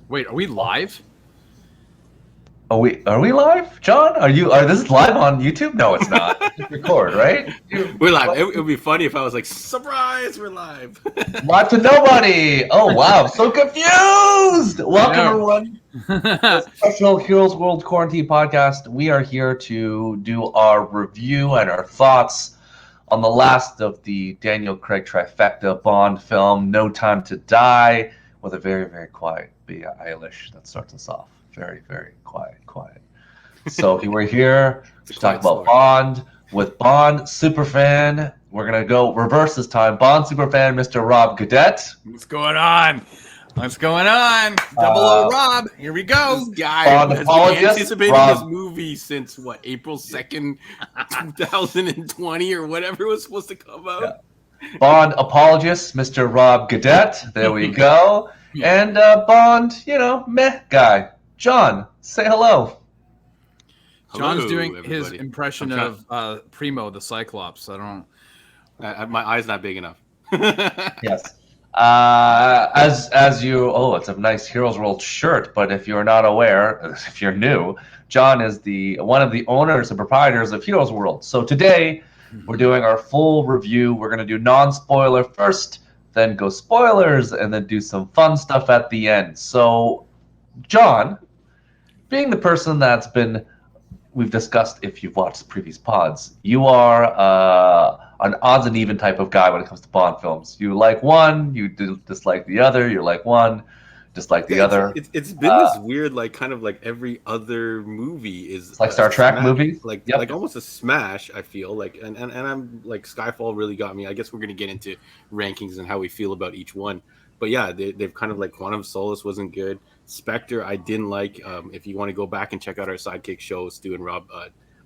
Wait, are we live? Are we live, John? Are this live on YouTube? No, it's not. It's just record, right? We're live. It would be funny if I was like, surprise, we're live. Live to nobody. Oh wow, I'm so confused. Welcome everyone to this Professional Heroes World Quarantine podcast. We are here to do our review and our thoughts on the last of the Daniel Craig trifecta Bond film, No Time to Die, with a very, very quiet Billie Eilish that starts us off. Very, very quiet. So we're here to talk about Bond with Bond superfan. We're gonna go reverse this time. Bond superfan, Mr. Rob Cadet. What's going on? Double O Rob. Here we go. This guy Bond has been apologist, anticipating Rob. this movie since what, April 2nd, 2020 or whatever it was supposed to come out. Yeah. Bond apologist, Mr. Rob Cadet. There we go. And Bond, meh guy. John, say hello. John's doing everybody. his impression of Primo the Cyclops. I don't know. My eye's not big enough. Yes. As you, it's a nice Heroes World shirt, but if you're not aware, if you're new, John is one of the owners and proprietors of Heroes World. So today we're doing our full review. We're going to do non-spoiler first, then go spoilers, and then do some fun stuff at the end. So John, being the person we've discussed if you've watched previous pods, you are an odds and even type of guy when it comes to Bond films. You like one, you dislike the other. You like one, dislike the other. It's been this weird, kind of like every other movie is it's like Star Trek movies, like almost a smash. I feel like, and I'm like Skyfall really got me. I guess we're gonna get into rankings and how we feel about each one. But yeah, they've kind of like Quantum of Solace wasn't good. Spectre I didn't like. If you want to go back and check out our Sidekick Show, Stu and Rob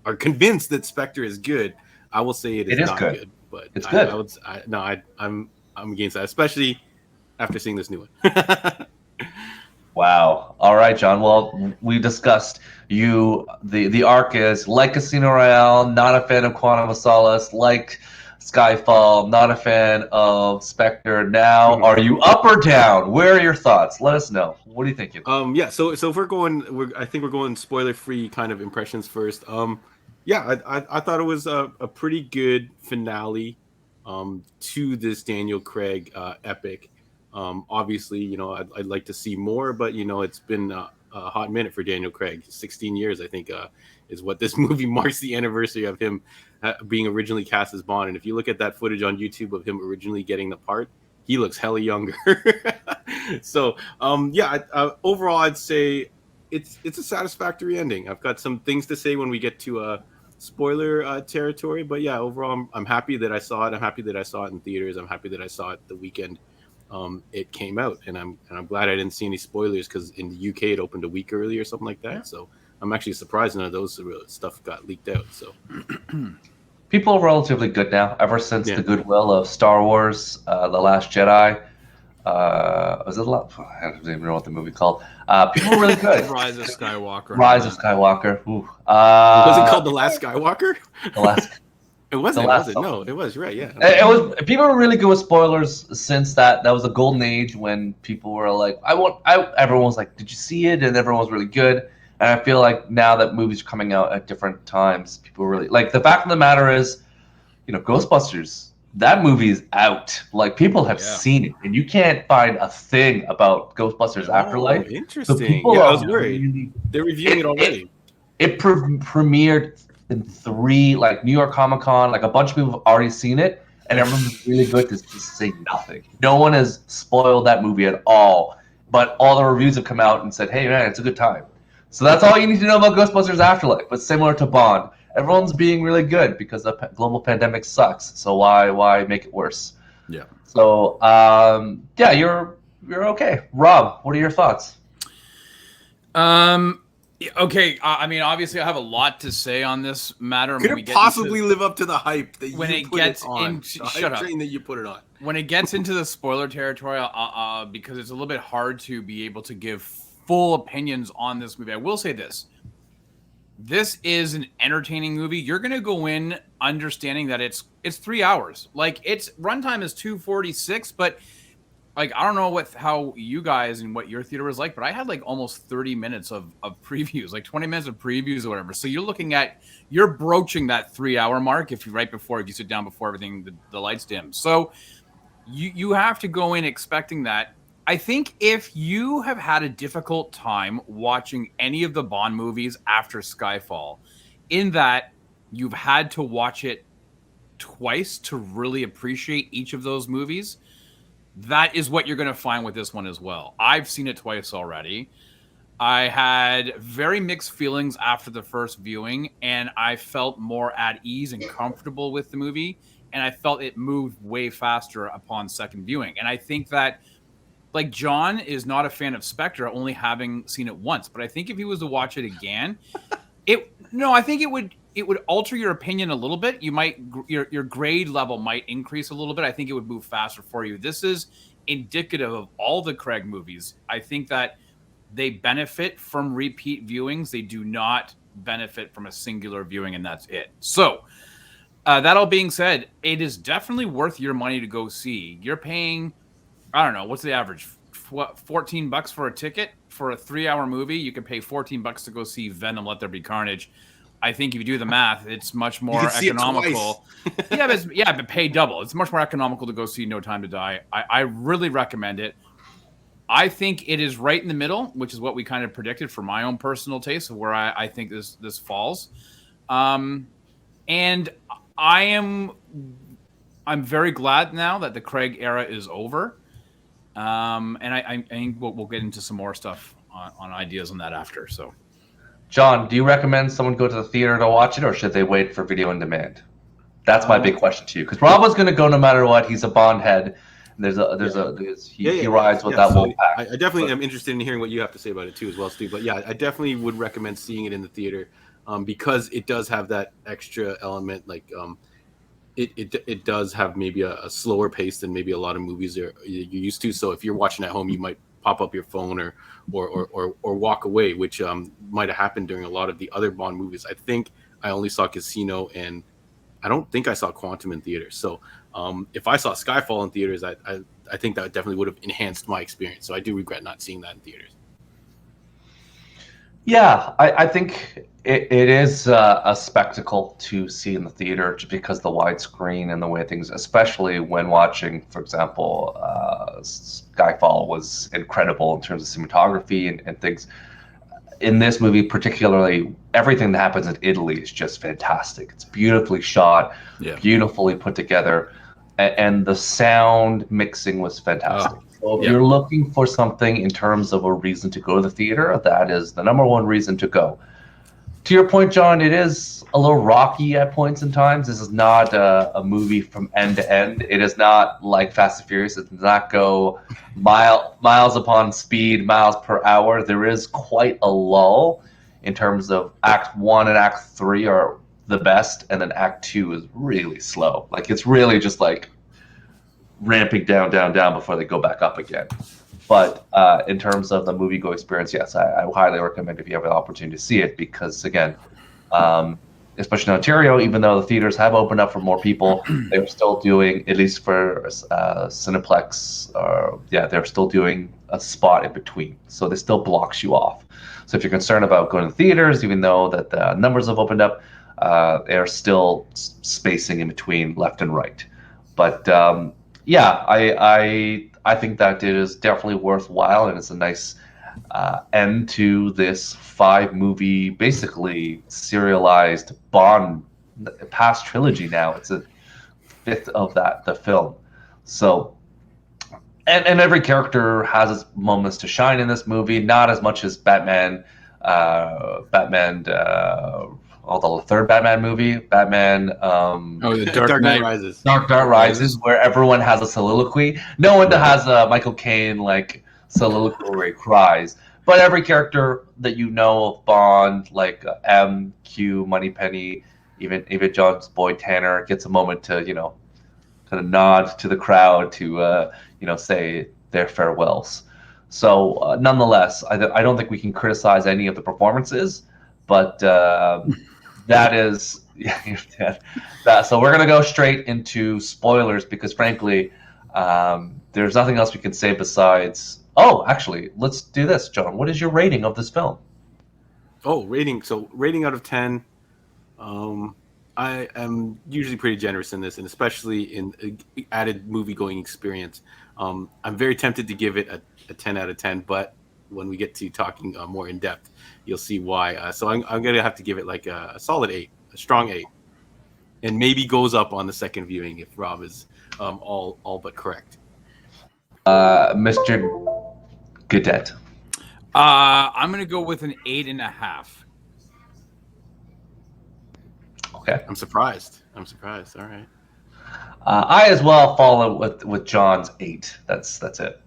are convinced that Spectre is good. I will say it is not good, but it's good. I'm against that, especially after seeing this new one. Wow. All right, John. Well, we discussed the arc is like Casino Royale, not a fan of Quantum of Solace, like Skyfall, not a fan of Spectre. Now, are you up or down? Where are your thoughts? Let us know. What are you thinking? Yeah. So if we're going, I think we're going spoiler-free kind of impressions first. Yeah, I thought it was a pretty good finale to this Daniel Craig epic. Obviously, I'd like to see more, but it's been a hot minute for Daniel Craig. 16 years, I think, is what this movie marks the anniversary of him being originally cast as Bond. And if you look at that footage on YouTube of him originally getting the part, he looks hella younger. So, overall, I'd say it's a satisfactory ending. I've got some things to say when we get to spoiler territory, but yeah, overall, I'm happy that I saw it. I'm happy that I saw it in theaters. I'm happy that I saw it the weekend it came out, and I'm glad I didn't see any spoilers because in the UK it opened a week early or something like that. Yeah. So I'm actually surprised none of those stuff got leaked out. So people are relatively good now. Ever since the goodwill of Star Wars, The Last Jedi. Was it I don't even know what the movie called. People were really good. Rise of Skywalker. Ooh. Was it called The Last Skywalker? The Last. It wasn't. Was it? No, it was. Right. Yeah. It was. People were really good with spoilers since that was a golden age when people were like, everyone was like, did you see it? And everyone was really good. And I feel like now that movies are coming out at different times, people are really like. The fact of the matter is, Ghostbusters. That movie is out. Like, people have seen it, and you can't find a thing about Ghostbusters Afterlife. Interesting. So people I was worried. They're reviewing it already. It premiered in 3, like, New York Comic Con. Like, a bunch of people have already seen it, and everyone's really good to just say nothing. No one has spoiled that movie at all, but all the reviews have come out and said, hey, man, it's a good time. So that's all you need to know about Ghostbusters Afterlife, but similar to Bond. Everyone's being really good because the global pandemic sucks. So why make it worse? Yeah. So you're okay. Rob, what are your thoughts? Okay. I mean, obviously, I have a lot to say on this matter. Could it possibly live up to the hype that when you it put gets it on? into shut up. That you put it on. When it gets into the spoiler territory, because it's a little bit hard to be able to give full opinions on this movie. I will say this. This is an entertaining movie. You're going to go in understanding that it's 3 hours. Like, its runtime is 246, but like, I don't know how you guys and what your theater was like, but I had like almost 30 minutes of previews, like 20 minutes of previews or whatever. So you're broaching that 3-hour mark if you sit down before everything, the lights dim. So you have to go in expecting that. I think if you have had a difficult time watching any of the Bond movies after Skyfall, in that you've had to watch it twice to really appreciate each of those movies, that is what you're going to find with this one as well. I've seen it twice already. I had very mixed feelings after the first viewing, and I felt more at ease and comfortable with the movie, and I felt it moved way faster upon second viewing. And I think that, like, John is not a fan of Spectre, only having seen it once, but I think if he was to watch it again, I think it would alter your opinion a little bit. You might your grade level might increase a little bit. I think it would move faster for you. This is indicative of all the Craig movies. I think that they benefit from repeat viewings. They do not benefit from a singular viewing, and that's it. So that all being said, it is definitely worth your money to go see. You're paying, I don't know, what's the average? $14 for a ticket for a 3-hour movie. You can pay $14 to go see Venom: Let There Be Carnage. I think if you do the math, it's much more economical. But pay double. It's much more economical to go see No Time to Die. I really recommend it. I think it is right in the middle, which is what we kind of predicted for my own personal taste of where I think this falls. And I'm very glad now that the Craig era is over. And I think we'll get into some more stuff on ideas on that after. So, John, do you recommend someone go to the theater to watch it, or should they wait for video on demand? That's my big question to you, because Rob was going to go no matter what. He's a Bond head. He rides with that wolf pack. I definitely am interested in hearing what you have to say about it too, as well, Steve. But yeah, I definitely would recommend seeing it in the theater, because it does have that extra element. Like, it does have maybe a slower pace than maybe a lot of movies you're used to. So if you're watching at home, you might pop up your phone or walk away, which might have happened during a lot of the other Bond movies. I think I only saw Casino, and I don't think I saw Quantum in theaters. So if I saw Skyfall in theaters, I think that definitely would have enhanced my experience. So I do regret not seeing that in theaters. Yeah, I think it is a spectacle to see in the theater, just because the widescreen and the way things, especially when watching, for example, Skyfall was incredible in terms of cinematography and things. In this movie, particularly, everything that happens in Italy is just fantastic. It's beautifully shot, beautifully put together, and the sound mixing was fantastic. So if you're looking for something in terms of a reason to go to the theater, that is the number one reason to go. To your point, John, it is a little rocky at points and times. This is not a movie from end to end. It is not like Fast and Furious. It does not go miles upon speed, miles per hour. There is quite a lull in terms of Act 1 and Act 3 are the best, and then Act 2 is really slow. Like, it's really just like ramping down before they go back up again. But in terms of the movie-go experience, yes, I highly recommend if you have an opportunity to see it, because, again, especially in Ontario, even though the theaters have opened up for more people, they're still doing, at least for Cineplex, they're still doing a spot in between. So this still blocks you off. So if you're concerned about going to theaters, even though that the numbers have opened up, they're still spacing in between left and right. But I think that it is definitely worthwhile, and it's a nice end to this 5-movie, basically serialized Bond past trilogy. Now it's a 5th of the film. So, and every character has its moments to shine in this movie. Not as much as Batman. Although the third Batman movie, The Dark Knight Rises. Dark Knight Rises, where everyone has a soliloquy. No one has a Michael Caine like soliloquy where he cries. But every character that you know of Bond, like M, Q, Moneypenny, even John's boy Tanner, gets a moment to kind of nod to the crowd to say their farewells. So nonetheless, I don't think we can criticize any of the performances, but that is that. So we're gonna go straight into spoilers, because frankly, There's nothing else we can say besides. Oh, actually, let's do this, John. What is your rating of this film? Oh, rating. So rating out of 10. I am usually pretty generous in this, and especially in added movie-going experience. I'm very tempted to give it a 10 out of 10, but when we get to talking more in depth, you'll see why. So I'm going to have to give it like a solid 8, a strong 8, and maybe goes up on the second viewing if Rob is all but correct. Mr. Gadet. I'm going to go with an 8.5. Okay. I'm surprised. All right. I as well follow with John's 8. That's it.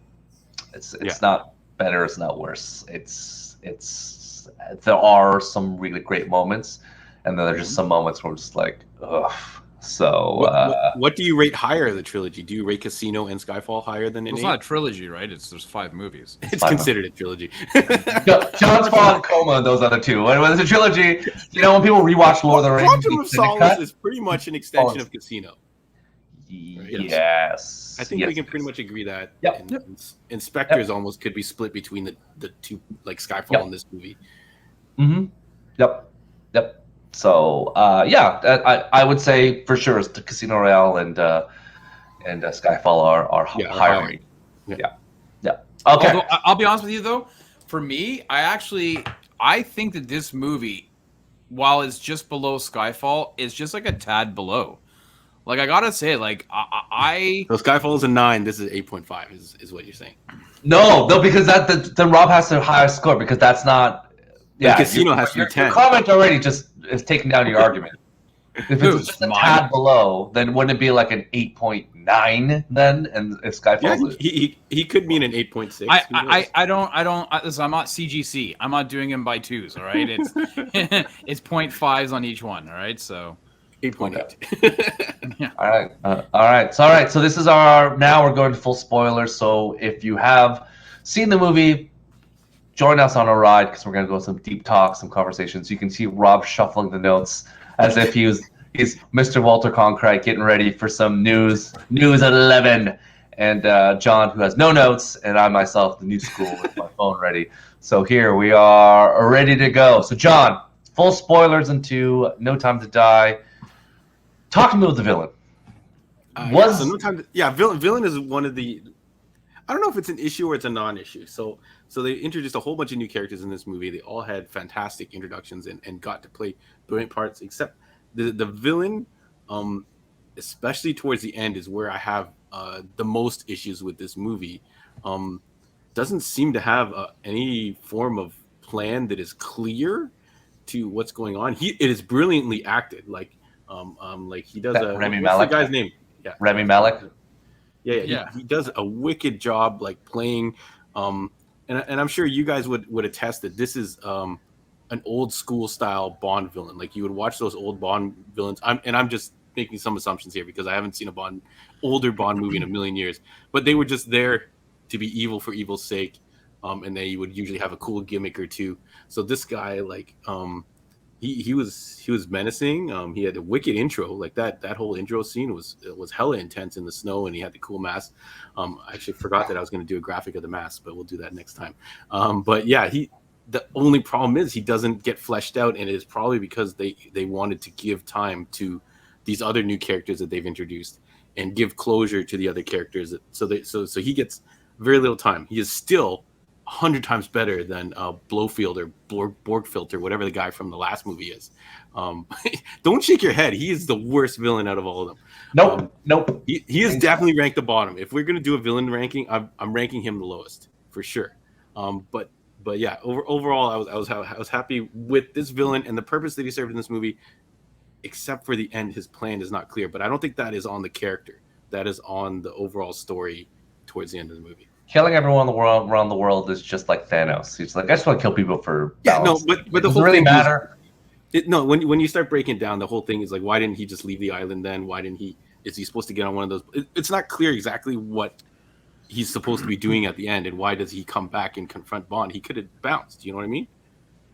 It's not better. It's not worse. It's there are some really great moments, and then there's just some moments where I'm just like, ugh. So what do you rate higher the trilogy? Do you rate Casino and Skyfall higher than an 8? It's not a trilogy, right? There's 5 movies. It's considered a trilogy. John's fallen in coma on those other 2. When it's a trilogy, when people rewatch Lord of the Rings, Quantum of Solace is pretty much an extension of Casino. Yes. I think we can pretty much agree that. Yep. And Spectres almost could be split between the two, like Skyfall and this movie. Mm-hmm. Yep. So I would say for sure the Casino Royale and Skyfall are higher. Yeah. Okay. Although, I'll be honest with you though, for me, I think that this movie, while it's just below Skyfall, is just like a tad below. Like I gotta say, like So Skyfall is a 9. This is 8.5. Is what you're saying? No, because then Rob has to higher score because that's not. Yeah, Casino has to be 10. Your comment already just is taking down your argument. If it's just a tad below, then wouldn't it be like an 8.9 then? And if Skyfall, he could mean an 8.6. I don't. Listen, I'm not CGC. I'm not doing them by 2s. All right, it's it's 0.5s on each one. All right, so 8.8. Yeah. All right. So this is now we're going to full spoilers. So if you have seen the movie, join us on a ride because we're going to go some deep talk, some conversations. You can see Rob shuffling the notes as if he's Mr. Walter Cronkite getting ready for some news at 11, and John, who has no notes, and I myself, the new school, with my phone ready. So here we are, ready to go. So John, full spoilers into No Time to Die. Talk to me with the villain. No Time to, villain is one of the. I don't know if it's an issue or it's a non-issue. So they introduced a whole bunch of new characters in this movie. They all had fantastic introductions and got to play brilliant parts, except the villain, especially towards the end, is where I have the most issues with this movie. Doesn't seem to have any form of plan that is clear to what's going on. It is brilliantly acted. Like he does Rami what's Malek? the guy's name? Yeah. Rami Malek? Yeah. He does a wicked job, like playing, and I'm sure you guys would attest that this is an old school style Bond villain. Like you would watch those old Bond villains. I'm just making some assumptions here because I haven't seen older Bond movie in a million years, but they were just there to be evil for evil's sake, and they would usually have a cool gimmick or two. So this guy, like, he was menacing. He had a wicked intro, like that whole intro scene was hella intense in the snow, and he had the cool mask. I actually forgot that I was going to do a graphic of the mask, but we'll do that next time. But yeah, the only problem is he doesn't get fleshed out, and it is probably because they wanted to give time to these other new characters that they've introduced and give closure to the other characters. So he gets very little time. He is still 100 times better than Blofeld or Borgfilter, whatever the guy from the last movie is. Don't shake your head. He is the worst villain out of all of them. Nope. He is definitely ranked the bottom. If we're gonna do a villain ranking, I'm ranking him the lowest for sure. But yeah, overall, I was happy with this villain and the purpose that he served in this movie. Except for the end, his plan is not clear. But I don't think that is on the character. That is on the overall story towards the end of the movie. Killing everyone around the world is just like Thanos. He's like, I just want to kill people for balance. Yeah, no, but the whole really thing matter. When you start breaking down, the whole thing is like, why didn't he just leave the island then? Why didn't he? Is he supposed to get on one of those? It's not clear exactly what he's supposed to be doing at the end, and why does he come back and confront Bond? He could have bounced. You know what I mean?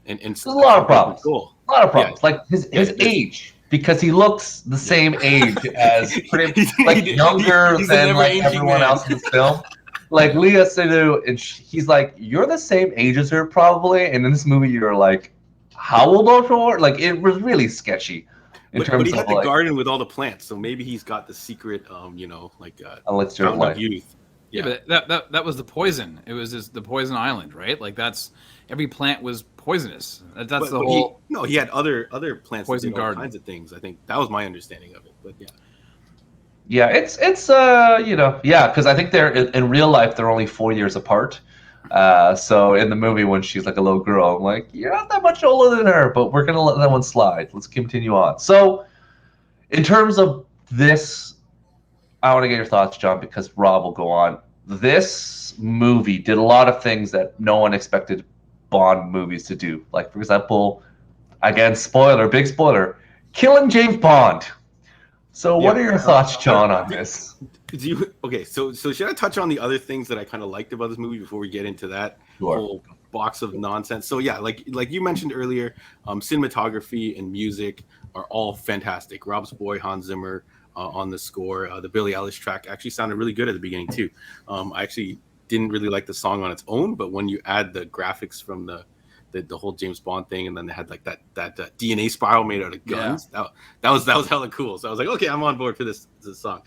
And there's a lot of problems. Cool. A lot of problems. Yeah. Like his age. because he looks the same age as pretty like younger he's than like never-aging everyone man. else in this film. Like Leah Seydoux, and he's like, you're the same age as her probably, and in this movie you're like, how old are you? Like it was really sketchy in But terms he had of the like garden with all the plants, so maybe he's got the secret, elixir of fountain life. of youth. Yeah, but that was the poison. It was just the poison island, right? Like that's every plant was poisonous. That's the whole. He had other plants that Poison did all garden. kinds of things. I think that was my understanding of it. But yeah. Yeah, it's because I think they're in real life they're only 4 years apart. So in the movie when she's like a little girl, I'm like, you're not that much older than her, but we're gonna let that one slide. Let's continue on. So in terms of this, I want to get your thoughts, John, because Rob will go on. This movie did a lot of things that no one expected Bond movies to do. Like, for example, again, big spoiler, killing James Bond. So what are your thoughts, John, on this? So should I touch on the other things that I kind of liked about this movie before we get into that whole box of nonsense? So yeah, like you mentioned earlier, cinematography and music are all fantastic. Rob's boy Hans Zimmer on the score, the Billie Eilish track actually sounded really good at the beginning too. I actually didn't really like the song on its own, but when you add the graphics from the whole James Bond thing, and then they had like that DNA spiral made out of guns. Yeah. That was hella cool. So I was like, okay, I'm on board for this song.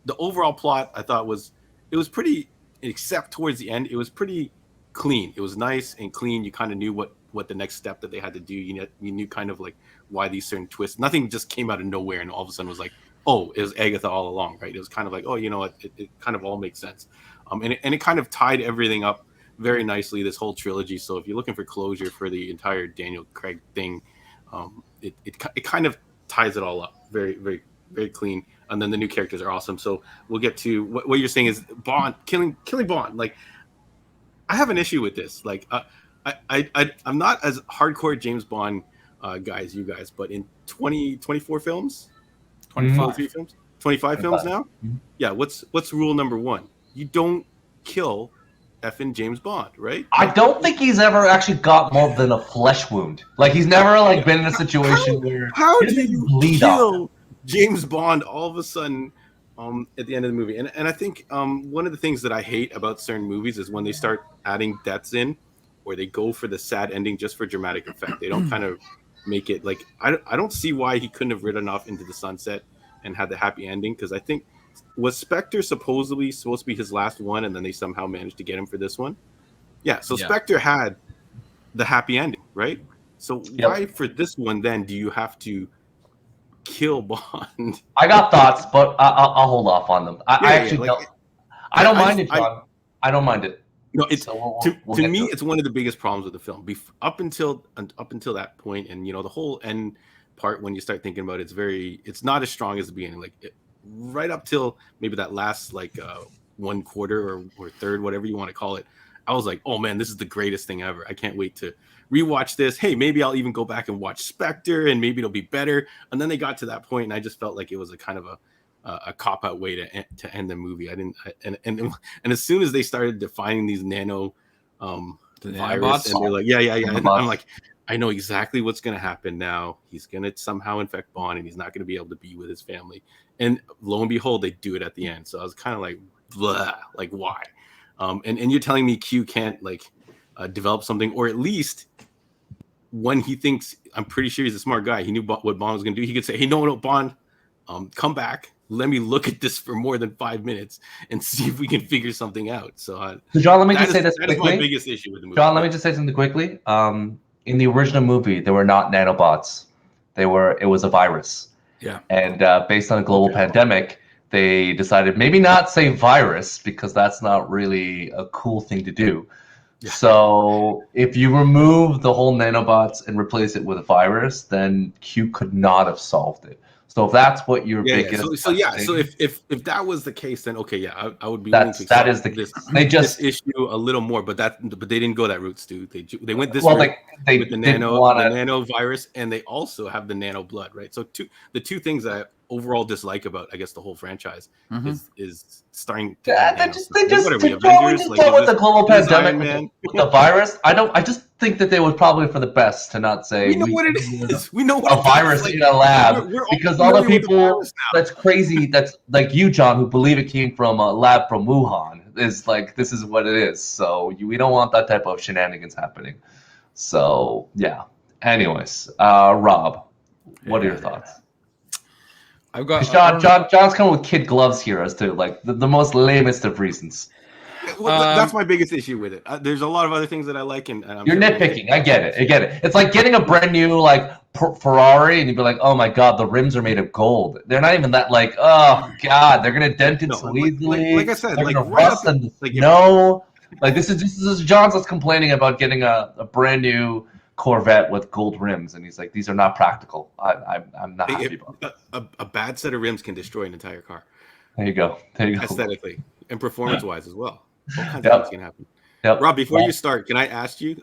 The overall plot I thought was pretty, except towards the end, it was pretty clean. It was nice and clean. You kind of knew what the next step that they had to do. You knew kind of like why these certain twists. Nothing just came out of nowhere and all of a sudden was like, oh, it was Agatha all along, right? It was kind of like, oh, you know what? It kind of all makes sense. And it kind of tied everything up very nicely, this whole trilogy. So if you're looking for closure for the entire Daniel Craig thing, it kind of ties it all up very, very, very clean. And then the new characters are awesome. So we'll get to what you're saying is Bond killing Bond. Like, I have an issue with this. Like, I'm not as hardcore James Bond guy as you guys, but in 24 films, 25 films, 25 films now. Mm-hmm. Yeah. What's rule number one? You don't kill effing James Bond, right? I don't think he's ever actually got more than a flesh wound. Like he's never like been in a situation where how do you kill James Bond all of a sudden at the end of the movie? And I think one of the things that I hate about certain movies is when they start adding deaths in, or they go for the sad ending just for dramatic effect. They don't kind of make it like I don't see why he couldn't have ridden off into the sunset and had the happy ending, because I think was Spectre supposed to be his last one, and then they somehow managed to get him for this one? Yeah, so Spectre had the happy ending, right? So why for this one then do you have to kill Bond? I got thoughts, but I'll hold off on them. I don't mind it, John. I don't mind it. No, it's to me, it's one of the biggest problems with the film. Up until that point, and the whole end part, when you start thinking about it, it's not as strong as the beginning. Like right up till maybe that last one quarter or third, whatever you want to call it, I was like, oh man, this is the greatest thing ever. I can't wait to rewatch this. Hey, maybe I'll even go back and watch Spectre, and maybe it'll be better. And then they got to that point, and I just felt like it was a kind of a cop-out way to end the movie. And as soon as they started defining these nano virus, and they're like, yeah, and I'm like, I know exactly what's going to happen now. He's going to somehow infect Bond, and he's not going to be able to be with his family. And lo and behold, they do it at the end. So I was kind of like, blah, like why? And you're telling me Q can't develop something, or at least when he thinks, I'm pretty sure he's a smart guy, he knew what Bond was going to do. He could say, hey, no, Bond, come back. Let me look at this for more than 5 minutes and see if we can figure something out. So John, let me just say this quickly. That is my biggest issue with the movie. John, let me just say something quickly. In the original movie, they were not nanobots. It was a virus. Yeah. And based on a global pandemic, they decided maybe not say virus, because that's not really a cool thing to do. Yeah. So if you remove the whole nanobots and replace it with a virus, then Q could not have solved it. So if that's what you're biggest, so if that was the case, then okay, yeah, I would be willing to accept this issue a little more, but they didn't go that route, Stu. They went this route with the nano virus, and they also have the nano blood, right? So the two things that I overall dislike about, I guess, the whole franchise is starting to they just go with the global pandemic with the virus. I think that they would probably for the best to not say We know what it is. We know what a virus in a lab we're because all all the familiar with the people virus now. that's crazy, that's like you, John, who believe it came from a lab from Wuhan, is like this is what it is. So we don't want that type of shenanigans happening. So yeah. Anyways, Rob, what are your thoughts? I've got John's coming with kid gloves here as to like the most lamest of reasons. Well, that's my biggest issue with it. There's a lot of other things that I like, and I'm You're sure nitpicking. I get it. It's like getting a brand new like Ferrari, and you'd be like, "Oh my god, the rims are made of gold." They're not even that. Like, oh god, they're gonna dent it so easily. Like I said, they're like gonna right rust up, and like no. Like this is John's that's complaining about getting a brand new Corvette with gold rims, and he's like, "These are not practical." I'm not happy about it. A bad set of rims can destroy an entire car. There you go. Aesthetically and performance-wise as well. All kinds Yep. of things can happen. Yep. Rob, before you start, can I ask you?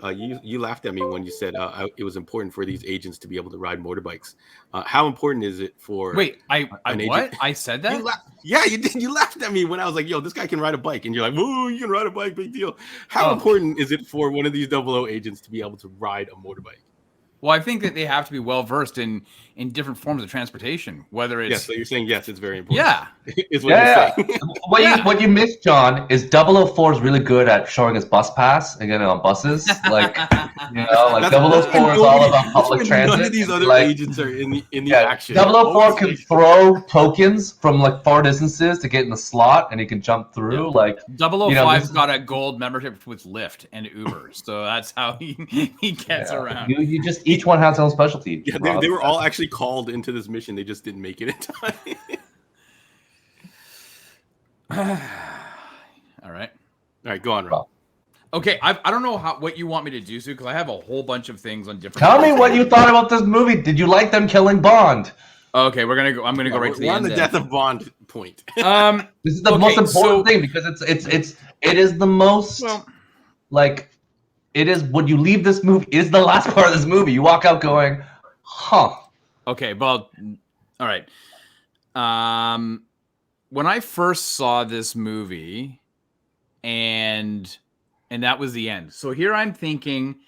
You laughed at me when you said it was important for these agents to be able to ride motorbikes. How important is it for? Wait, I an what? agent? I said that? Yeah, you did. You laughed at me when I was like, "Yo, this guy can ride a bike," and you're like, "Whoa, you can ride a bike, big deal." How important is it for one of these 00 agents to be able to ride a motorbike? Well, I think that they have to be well versed in different forms of transportation. Whether it's So you're saying yes, it's very important. yeah, is what you're saying. What you missed, John, is 004 is really good at showing his bus pass and getting on buses. Like, you know, like 004 is all about public transit. None of these other like, agents are in the action. 004 can throw tokens from like far distances to get in the slot, and he can jump through. Yeah. Like 005's got a gold membership with Lyft and Uber, so that's how he gets around. You just each one has their own specialty. Yeah, they were all actually called into this mission. They just didn't make it in time. All right, go on, Rob. Okay, I don't know what you want me to do, Sue, because I have a whole bunch of things on different. Tell me what you thought about this movie. Did you like them killing Bond? Okay, I'm gonna go right to the end. On the death of Bond point. This is the most important thing because it is the most like. It is when you leave this movie. It is the last part of this movie. You walk out going, "Huh." Okay, well, all right. When I first saw this movie, and that was the end. So here I'm thinking,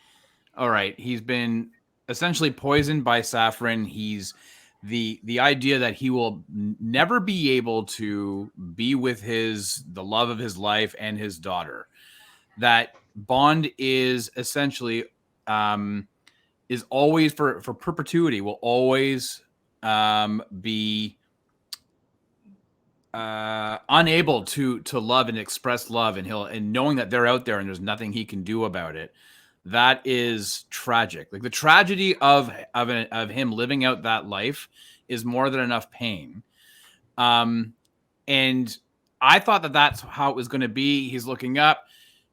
all right, he's been essentially poisoned by saffron. He's the idea that he will never be able to be with the love of his life and his daughter. That Bond is essentially is always for perpetuity will always be unable to love and express love, and knowing that they're out there and there's nothing he can do about it. That is tragic. Like the tragedy of him living out that life is more than enough pain. And I thought that that's how it was going to be. He's looking up.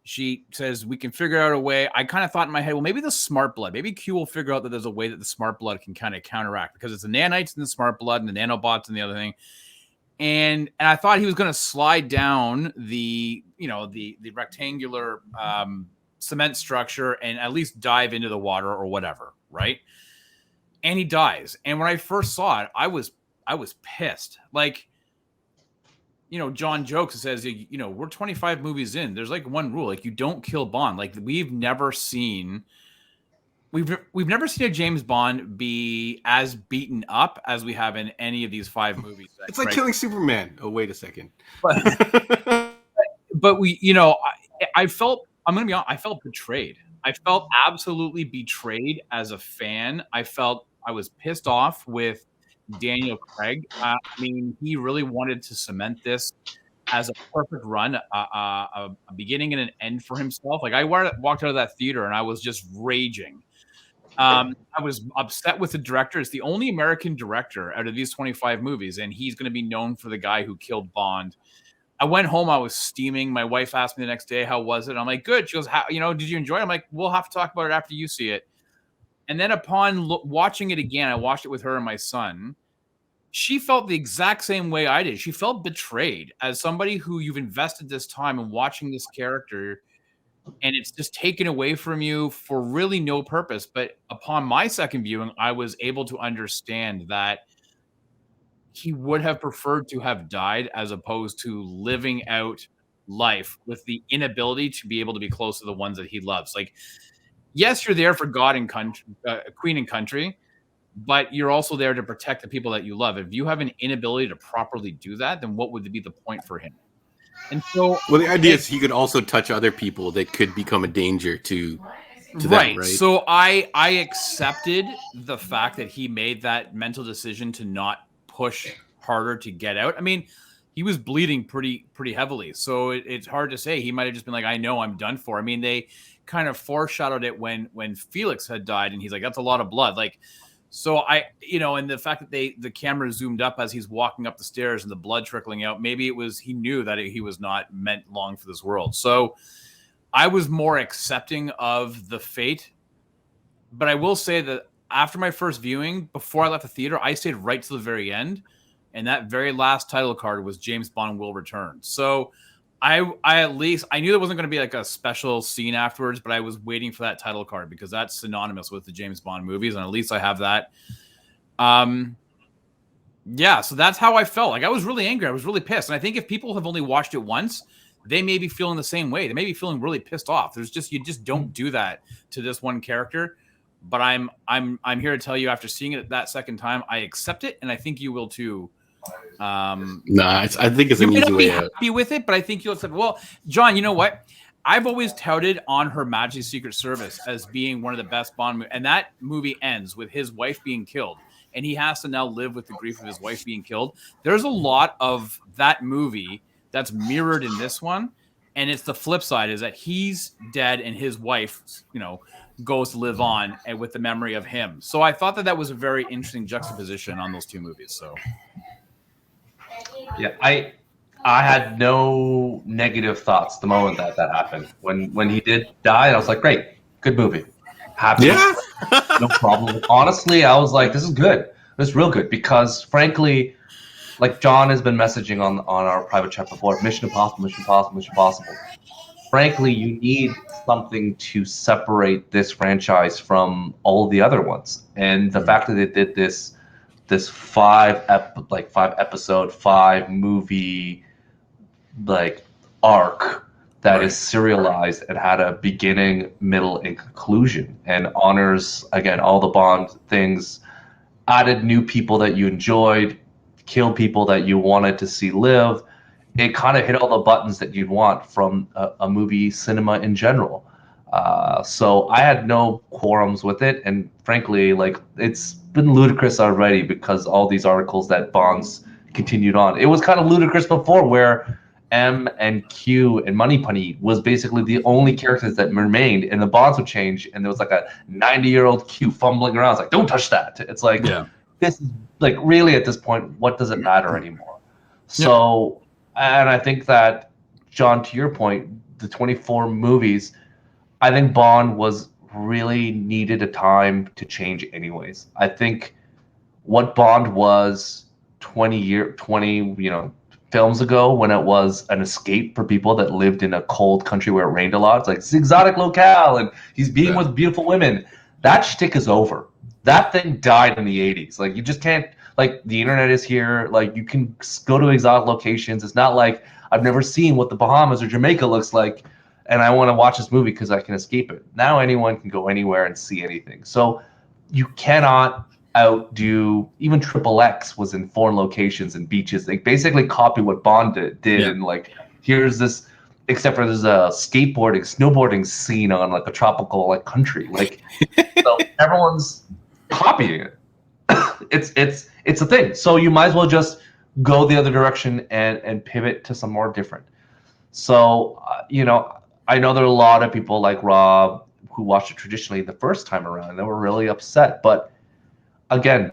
She says, we can figure out a way. I kind of thought in my head, well, maybe the smart blood. Maybe Q will figure out that there's a way that the smart blood can kind of counteract, because it's the nanites and the smart blood and the nanobots and the other thing. And I thought he was going to slide down the rectangular cement structure and at least dive into the water or whatever, right? And he dies. And when I first saw it, I was pissed. Like, John jokes and says, we're 25 movies in. There's like one rule, like you don't kill Bond. Like we've never seen a James Bond be as beaten up as we have in any of these 5 movies. It's like killing Superman. Oh, wait a second. But I felt, I'm going to be honest, I felt betrayed. I felt absolutely betrayed as a fan. I was pissed off with Daniel Craig. I mean, he really wanted to cement this as a perfect run, a beginning and an end for himself. Like I walked out of that theater and I was just raging. I was upset with the director. It's the only American director out of these 25 movies, and he's going to be known for the guy who killed Bond. I went home. I was steaming. My wife asked me the next day, how was it? I'm like, good. She goes, did you enjoy it? I'm like, we'll have to talk about it after you see it. And then upon watching it again, I watched it with her and my son. She felt the exact same way I did. She felt betrayed as somebody who you've invested this time in watching this character, and it's just taken away from you for really no purpose. But upon my second viewing, I was able to understand that he would have preferred to have died as opposed to living out life with the inability to be able to be close to the ones that he loves. Like, yes, you're there for God and country, Queen and country, but you're also there to protect the people that you love. If you have an inability to properly do that, then what would be the point for him? And so, Well, the idea is he could also touch other people that could become a danger to them, right? So I accepted the fact that he made that mental decision to not push harder to get out. I mean, he was bleeding pretty heavily, so it's hard to say. He might have just been like, I know I'm done for. I mean, they kind of foreshadowed it when Felix had died, and he's like, that's a lot of blood. Like, so and the fact that the camera zoomed up as he's walking up the stairs and the blood trickling out, maybe it was he knew that he was not meant long for this world. So I was more accepting of the fate, but I will say that after my first viewing, before I left the theater, I stayed right to the very end, and that very last title card was James Bond Will Return. So I at least I knew there wasn't going to be like a special scene afterwards, but I was waiting for that title card because that's synonymous with the James Bond movies, and at least I have that. Yeah, so that's how I felt. Like I was really angry. I was really pissed, and I think if people have only watched it once, they may be feeling the same way. They may be feeling really pissed off. You just don't do that to this one character. But I'm here to tell you, after seeing it that second time, I accept it, and I think you will too. I think it's an easy way out. You may not be happy with it, but I think you'll accept it. Well, John, you know what? I've always touted On Her Majesty's Secret Service as being one of the best Bond movies, and that movie ends with his wife being killed, and he has to now live with the grief of his wife being killed. There's a lot of that movie that's mirrored in this one, and it's the flip side is that he's dead and his wife, goes to live on and with the memory of him. So I thought that was a very interesting juxtaposition on those two movies. So yeah, I had no negative thoughts the moment that happened. When he did die, I was like, great, good movie, happy, no problem. Honestly, I was like, this is good. This is real good because, frankly, like John has been messaging on our private chat before, Mission Impossible, Mission Impossible, Mission Impossible. Frankly, you need something to separate this franchise from all the other ones, and the fact that they did this 5 episode, 5 movie like arc that is serialized and had a beginning, middle, and conclusion, and honors again all the Bond things, added new people that you enjoyed, killed people that you wanted to see live. It kind of hit all the buttons that you'd want from a movie cinema in general. So I had no quorums with it, and frankly, like it's been ludicrous already because all these articles that Bond's continued on. It was kind of ludicrous before, where M and Q and Moneypenny was basically the only characters that remained, and the Bonds would change, and there was like a 90-year-old Q fumbling around. It's like, don't touch that. It's like, this is like really at this point, what does it matter anymore? So. And I think that, John, to your point, the 24 movies, I think Bond was really needed a time to change anyways. I think what Bond was 20 films ago, when it was an escape for people that lived in a cold country where it rained a lot, it's like, it's exotic locale and he's being with beautiful women. That shtick is over. That thing died in the 80s. Like, you just can't. Like, the internet is here. Like, you can go to exotic locations. It's not like I've never seen what the Bahamas or Jamaica looks like, and I want to watch this movie because I can escape it. Now anyone can go anywhere and see anything. So you cannot outdo. Even XXX was in foreign locations and beaches. They basically copy what Bond did. And like, here's this, except for there's a snowboarding scene on like a tropical like country. Like, so everyone's copying it. It's a thing. So you might as well just go the other direction and pivot to some more different. So I know there are a lot of people like Rob who watched it traditionally the first time around, and they were really upset. But again,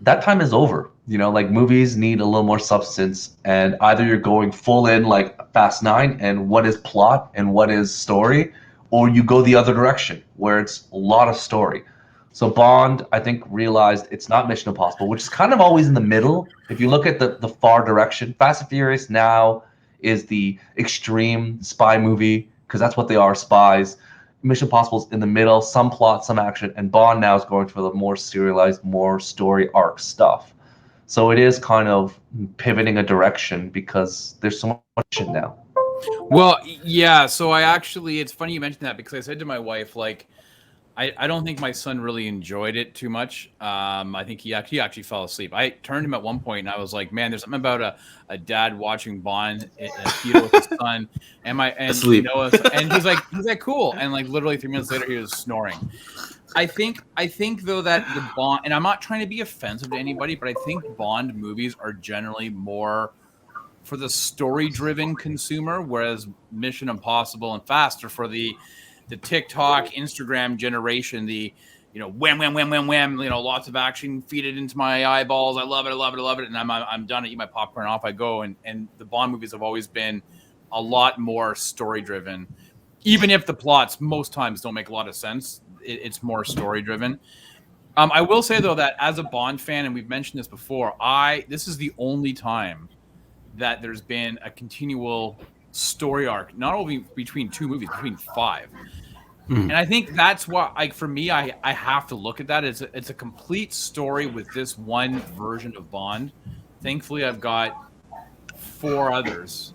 that time is over. Like, movies need a little more substance, and either you're going full in like Fast 9 and what is plot and what is story, or you go the other direction where it's a lot of story. So Bond, I think, realized it's not Mission Impossible, which is kind of always in the middle. If you look at the far direction, Fast and Furious now is the extreme spy movie, because that's what they are, spies. Mission Impossible is in the middle, some plot, some action, and Bond now is going for the more serialized, more story arc stuff. So it is kind of pivoting a direction because there's so much action now. Well, yeah. So it's funny you mentioned that, because I said to my wife, like, I don't think my son really enjoyed it too much. I think he actually fell asleep. I turned him at one point and I was like, man, there's something about a dad watching Bond in a theater with his son and Asleep. and he's like cool. And like literally 3 minutes later he was snoring. I think though that the Bond, and I'm not trying to be offensive to anybody, but I think Bond movies are generally more for the story-driven consumer, whereas Mission Impossible and Fast are for the TikTok, Instagram generation, the wham, wham, wham, wham, wham, lots of action, feed it into my eyeballs. I love it, I love it, I love it. And I'm done. I eat my popcorn, off I go. And the Bond movies have always been a lot more story-driven, even if the plots most times don't make a lot of sense. It's more story-driven. I will say though that as a Bond fan, and we've mentioned this before, this is the only time that there's been a continual story arc, not only between 2 movies, between 5. And I think that's what, for me, I have to look at that. It's a complete story with this one version of Bond. Thankfully, I've got 5 others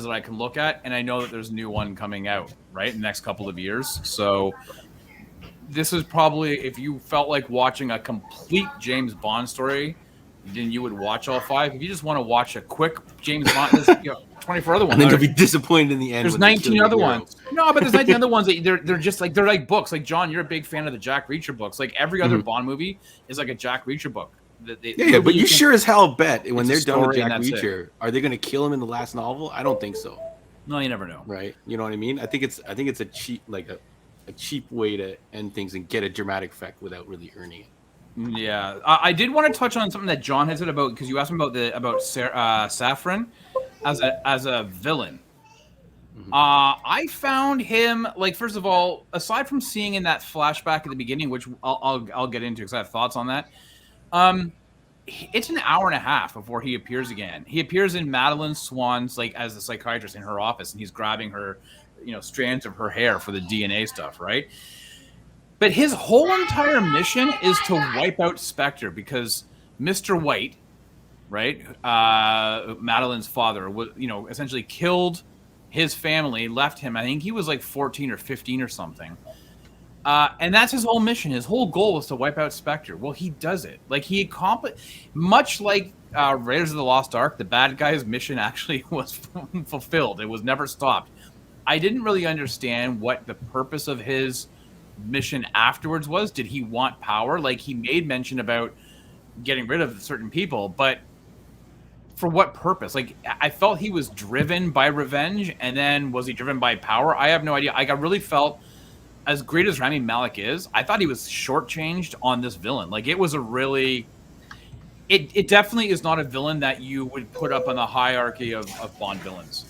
that I can look at, and I know that there's a new one coming out, right, in the next couple of years. So this is probably, if you felt like watching a complete James Bond story, then you would watch all 5. If you just want to watch a quick James Bond, there's 24 other ones. And then you'll be disappointed in the end. There's 19 other ones. No, but there's 19 other ones that they're just like, they're like books. Like, John, you're a big fan of the Jack Reacher books. Like, every other Bond movie is like a Jack Reacher book. Yeah, but you sure as hell bet when they're done with Jack Reacher, are they going to kill him in the last novel? I don't think so. No, you never know. Right? You know what I mean? I think it's a cheap, like a cheap way to end things and get a dramatic effect without really earning it. Yeah, I did want to touch on something that John had said about, because you asked him about Saffron as a villain. I found him, like, first of all, aside from seeing in that flashback at the beginning, which I'll get into because I have thoughts on that. It's an hour and a half before he appears again. He appears in Madeline Swan's, like, as a psychiatrist in her office, and he's grabbing her, strands of her hair for the DNA stuff, right? But his whole entire mission is to wipe out Spectre, because Mr. White, right, Madeline's father, was, essentially killed his family, left him. I think he was like 14 or 15 or something. And that's his whole mission. His whole goal was to wipe out Spectre. Well, he does it. Like, he accomplished, much like Raiders of the Lost Ark, the bad guy's mission actually was fulfilled. It was never stopped. I didn't really understand what the purpose of his mission afterwards was. Did he want power? Like, he made mention about getting rid of certain people, but for what purpose? Like, I felt he was driven by revenge, and then was he driven by power? I have no idea. I really felt, as great as Rami Malek is, I thought he was shortchanged on this villain. Like, it was a really, it definitely is not a villain that you would put up on the hierarchy of Bond villains.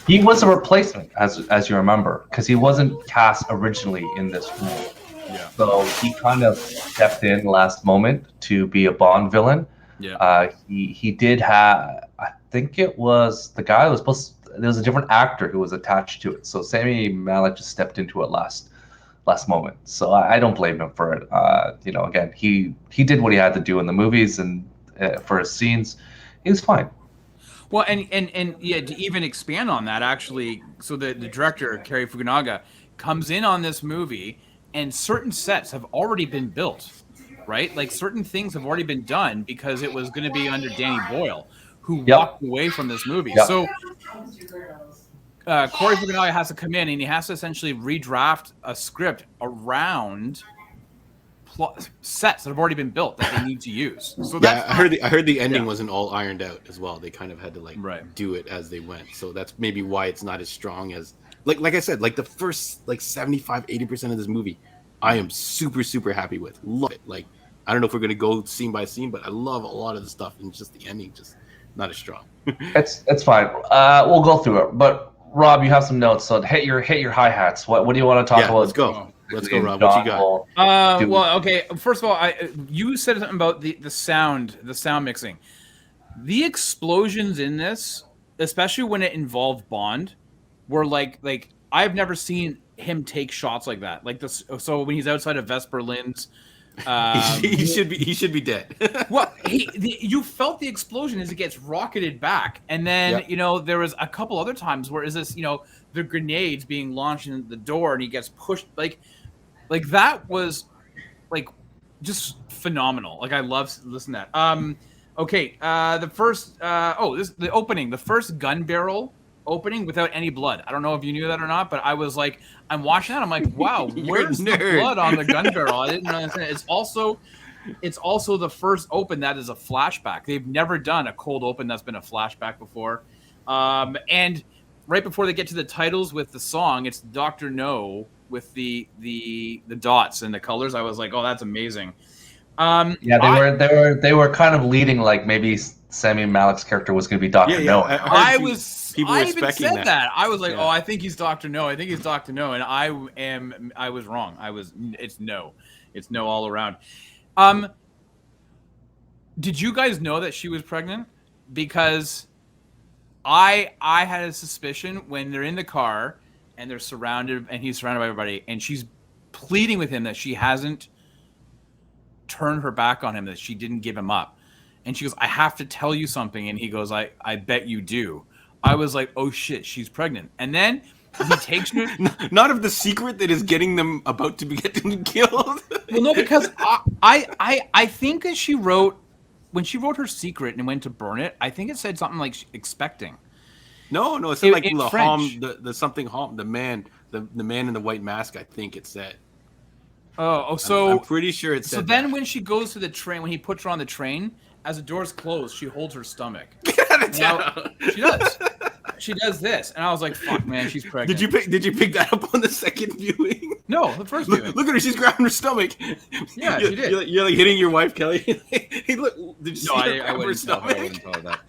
He was a replacement, as you remember, because he wasn't cast originally in this role. Yeah. So he kind of stepped in last moment to be a Bond villain. Yeah. He did have, I think it was the guy who was supposed to, there was a different actor who was attached to it. So Sami Malek just stepped into it last moment. So I don't blame him for it. Again, he did what he had to do in the movies, and for his scenes, he was fine. Well, and yeah, to even expand on that, actually, so the director, Cary Fukunaga, comes in on this movie, and certain sets have already been built, right? Like, certain things have already been done because it was going to be under Danny Boyle, who walked away from this movie. Yep. So Cary Fukunaga has to come in, and he has to essentially redraft a script around sets that have already been built that they need to use. So I heard the ending wasn't all ironed out as well. They kind of had to do it as they went. So that's maybe why it's not as strong as, like I said, like the first 75-80% of this movie, I am super, super happy with. Love it. Like, I don't know if we're gonna go scene by scene, but I love a lot of the stuff, and just the ending just not as strong. That's fine. We'll go through it. But Rob, you have some notes, so hit your hi-hats. What do you want to talk about? Let's go. Let's go, Rob. What you got? Well, okay. First of all, you said something about the sound mixing. The explosions in this, especially when it involved Bond, were like I've never seen him take shots like that. Like this. So when he's outside of Vesper Lynd's, he should be dead. Well, you felt the explosion as it gets rocketed back, and then there was a couple other times where is this the grenades being launched in the door, and he gets pushed. Like, Like that was like just phenomenal. Like I love listening to that. Okay, the first the opening, the first gun barrel opening without any blood. I don't know if you knew that or not, but I was like, I'm watching that. I'm like, wow, You're a where's the nerd. blood on the gun barrel? I didn't understand. It's also the first open that is a flashback. They've never done a cold open that's been a flashback before. And right before they get to the titles with the song, it's Dr. No with the dots and the colors. I was like, oh, that's amazing. They were kind of leading like maybe Sami Malek's character was going to be Dr. No. I even said that. I was like, Yeah. oh, I think he's Dr. No. I think he's Dr. No, and I was wrong. It's no all around. Did you guys know that she was pregnant? Because I had a suspicion when they're in the car and they're surrounded and he's surrounded by everybody and she's pleading with him that she hasn't turned her back on him, that she didn't give him up. And she goes, I have to tell you something. And he goes, I bet you do. I was like, oh shit, she's pregnant. And then he takes her. Not of the secret that is getting them about to be getting killed. Well, no, because I think that she wrote, when she wrote her secret and went to burn it, I think it said something like expecting. No, it said like in the French. the something the man in the white mask. I think it said. So I'm pretty sure it said. So then, when she goes to the train, when he puts her on the train, as the doors close, she holds her stomach. She does. She does this, and I was like, "Fuck, man, she's pregnant." Did you pick that up on the second viewing? No, the first viewing. Look at her; she's grabbing her stomach. Yeah, she did. You're like hitting your wife, Kelly. Hey, look! Did you see her grab her stomach? I wouldn't tell her that.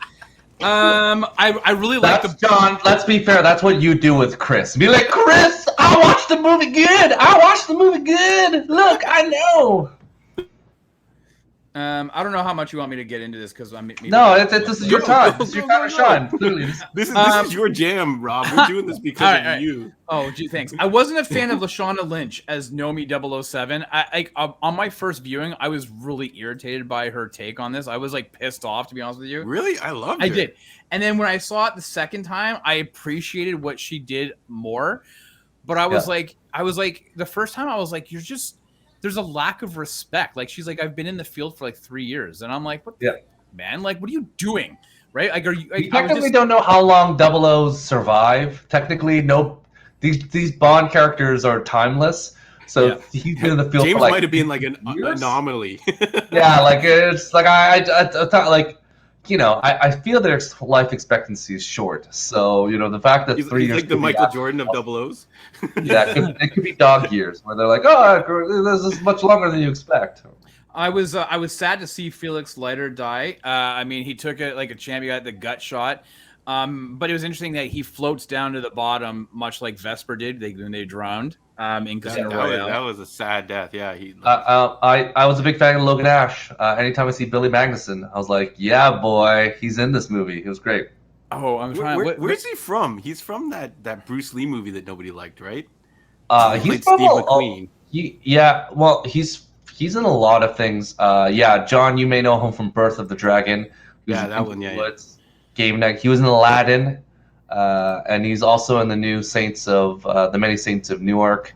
I really like the John. Let's be fair. That's what you do with Chris. Be like, Chris, I watched the movie good. Look, I know. I don't know how much you want me to get into this because I'm. This is your time. This is your time to shine. Clearly, this is your jam, Rob. We're doing this because of you. Oh, gee, thanks. I wasn't a fan of Lashana Lynch as Nomi 007. On my first viewing, I was really irritated by her take on this. I was like pissed off, to be honest with you. Really, I loved it. I did, and then when I saw it the second time, I appreciated what she did more. But I was like, the first time I was like, there's a lack of respect. Like she's like, I've been in the field for like 3 years, and I'm like, what, man? Like, what are you doing? Right? Like, are you? You technically don't know how long 00s survive. Technically, no. These Bond characters are timeless. So he's been in the field. James for like might have been like an years? anomaly. Yeah, like it's like I thought like. I feel their life expectancy is short. So, the fact that he's 3 years like the Michael Jordan of 00s. Yeah, it could be dog years where they're like, oh, this is much longer than you expect. I was sad to see Felix Leiter die. I mean, he took it like a champ. He got the gut shot. But it was interesting that he floats down to the bottom, much like Vesper did when they drowned in Casino Royale. That was a sad death. Yeah, I was a big fan of Logan Ash. Anytime I see Billy Magnuson, I was like, yeah, boy, he's in this movie. It was great. Oh, I'm trying. Where's he from? He's from that Bruce Lee movie that nobody liked, right? He's from Steve McQueen. He's in a lot of things. John, you may know him from Birth of the Dragon. Yeah, that one. Yeah. Game Night. He was in Aladdin, and he's also in the new Saints of the Many Saints of Newark.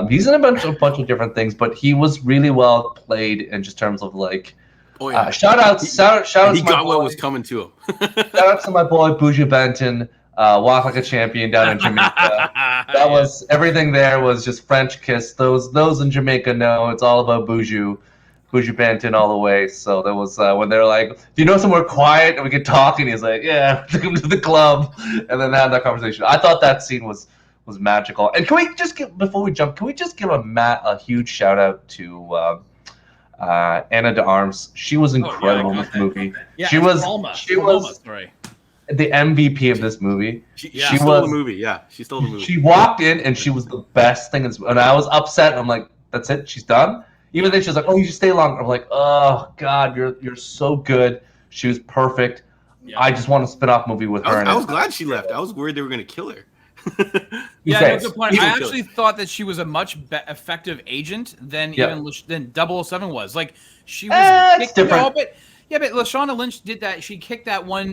He's in a bunch of different things, but he was really well played in just terms of like. Oh yeah! Shout out! He got what was coming to him. Shout out to my boy Buju Benton. Walk like a champion down in Jamaica. That was everything. There was just French kiss. Those in Jamaica know it's all about Buju Benton all the way. So there was when they're like, "Do you know somewhere quiet and we could talk?" And he's like, "Yeah, took him to the club," and then they had that conversation. I thought that scene was magical. And can we just before we jump, can we just give a huge shout out to Anna de Armas? She was incredible in this movie. Yeah, she was sorry. The MVP of this movie. She stole the movie. Yeah, she stole the movie. She walked in and she was the best thing in this movie. And I was upset. I'm like, that's it? She's done? Even then she was like, oh, you should stay longer. I'm like, oh, God, you're so good. She was perfect. Yeah. I just want a spin-off movie with her. I was glad she left. I was worried they were going to kill her. Yeah, good point. I actually thought that she was a much effective agent than 007 was. Like, she was different. But Lashana Lynch did that. She kicked that one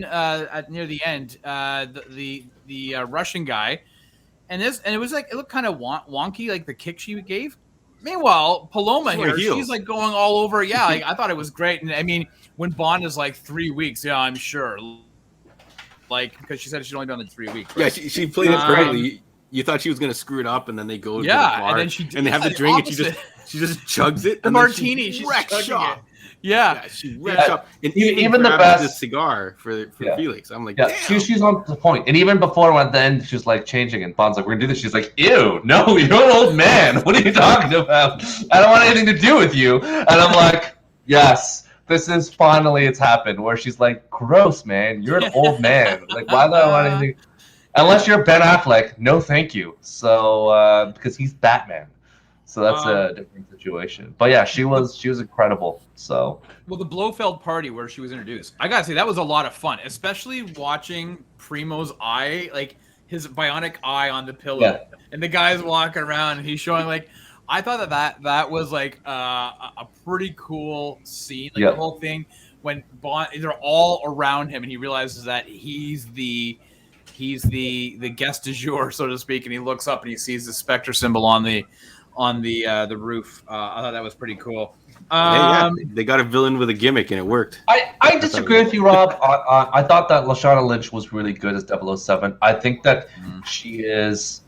near the end, the Russian guy, and it was like it looked kind of wonky, like the kick she gave. Meanwhile, Paloma She's wearing here, she's heels. like going all over. Yeah, like, I thought it was great. And I mean, when Bond is like 3 weeks, yeah, I'm sure. Like, because she said she'd only done it 3 weeks. Right? Yeah, she played it perfectly. You thought she was gonna screw it up, and then they go to the bar, and then they have the drink, and she just chugs it. The and martini, she's chugging it. Yeah, she wrecks up, and even the grabs best the cigar for Felix. I'm like, yeah, damn. she's on the point. And even before at the end, she's like changing, and Bond's like, "We're gonna do this." She's like, "Ew, no, you're an old man. What are you talking about? I don't want anything to do with you." And I'm like, "Yes, this is finally it's happened." Where she's like, "Gross, man. You're an old man. Like, why do I want anything?" Unless you're Ben Affleck, no, thank you. So because he's Batman, so that's a different situation. But yeah, she was incredible. So well, the Blofeld party where she was introduced, I gotta say that was a lot of fun, especially watching Primo's eye, like his bionic eye on the pillow, and the guy's walking around and he's showing like. I thought that was like a pretty cool scene, like the whole thing when Bond they're all around him and he realizes that he's the guest du jour, so to speak, and he looks up and he sees the Spectre symbol on the roof. I thought that was pretty cool. They got a villain with a gimmick and it worked. I disagree with you, Rob. I thought that Lashana Lynch was really good as 007. I think that she is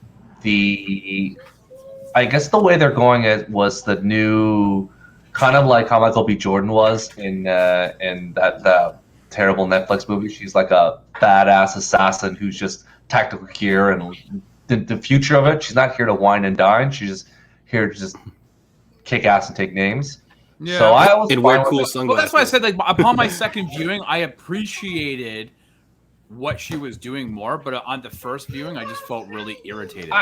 I guess the way they're going it was the new kind of like how Michael B. Jordan was in that terrible Netflix movie. She's like a badass assassin who's just tactical gear and the future of it. She's not here to wine and dine. She's just here to just kick ass and take names. Yeah. So I always wear cool sunglasses. Well, that's why I said like upon my second viewing, I appreciated what she was doing more, but on the first viewing, I just felt really irritated.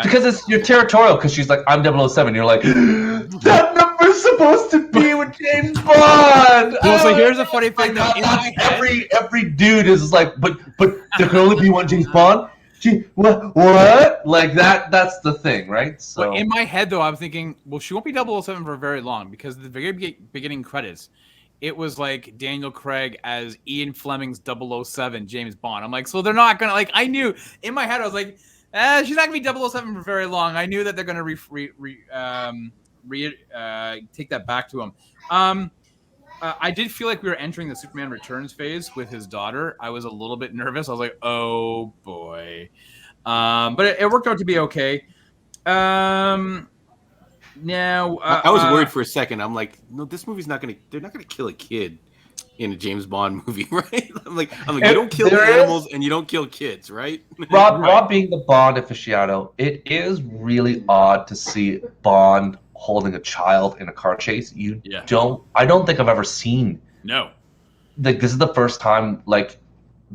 Because you're territorial. Because she's like, "I'm 007." You're like, that number's supposed to be with James Bond. Well, so here's a funny thing though. Every dude is like, but there can only be one James Bond. What? Like that? That's the thing, right? So but in my head though, I was thinking, well, she won't be 007 for very long because the very beginning credits. It was like Daniel Craig as Ian Fleming's 007 James Bond. I'm like, so they're not gonna like. I knew in my head I was like, she's not gonna be 007 for very long. I knew that they're gonna take that back to him. I did feel like we were entering the Superman Returns phase with his daughter. I was a little bit nervous. I was like, oh boy, but it worked out to be okay. Now, I was worried for a second. I'm like, no, this movie's not gonna. They're not gonna kill a kid in a James Bond movie, right? I'm like, you don't kill animals and you don't kill kids, right? Rob being the Bond aficionado, it is really odd to see Bond holding a child in a car chase. I don't think I've ever seen. No. Like this is the first time. Like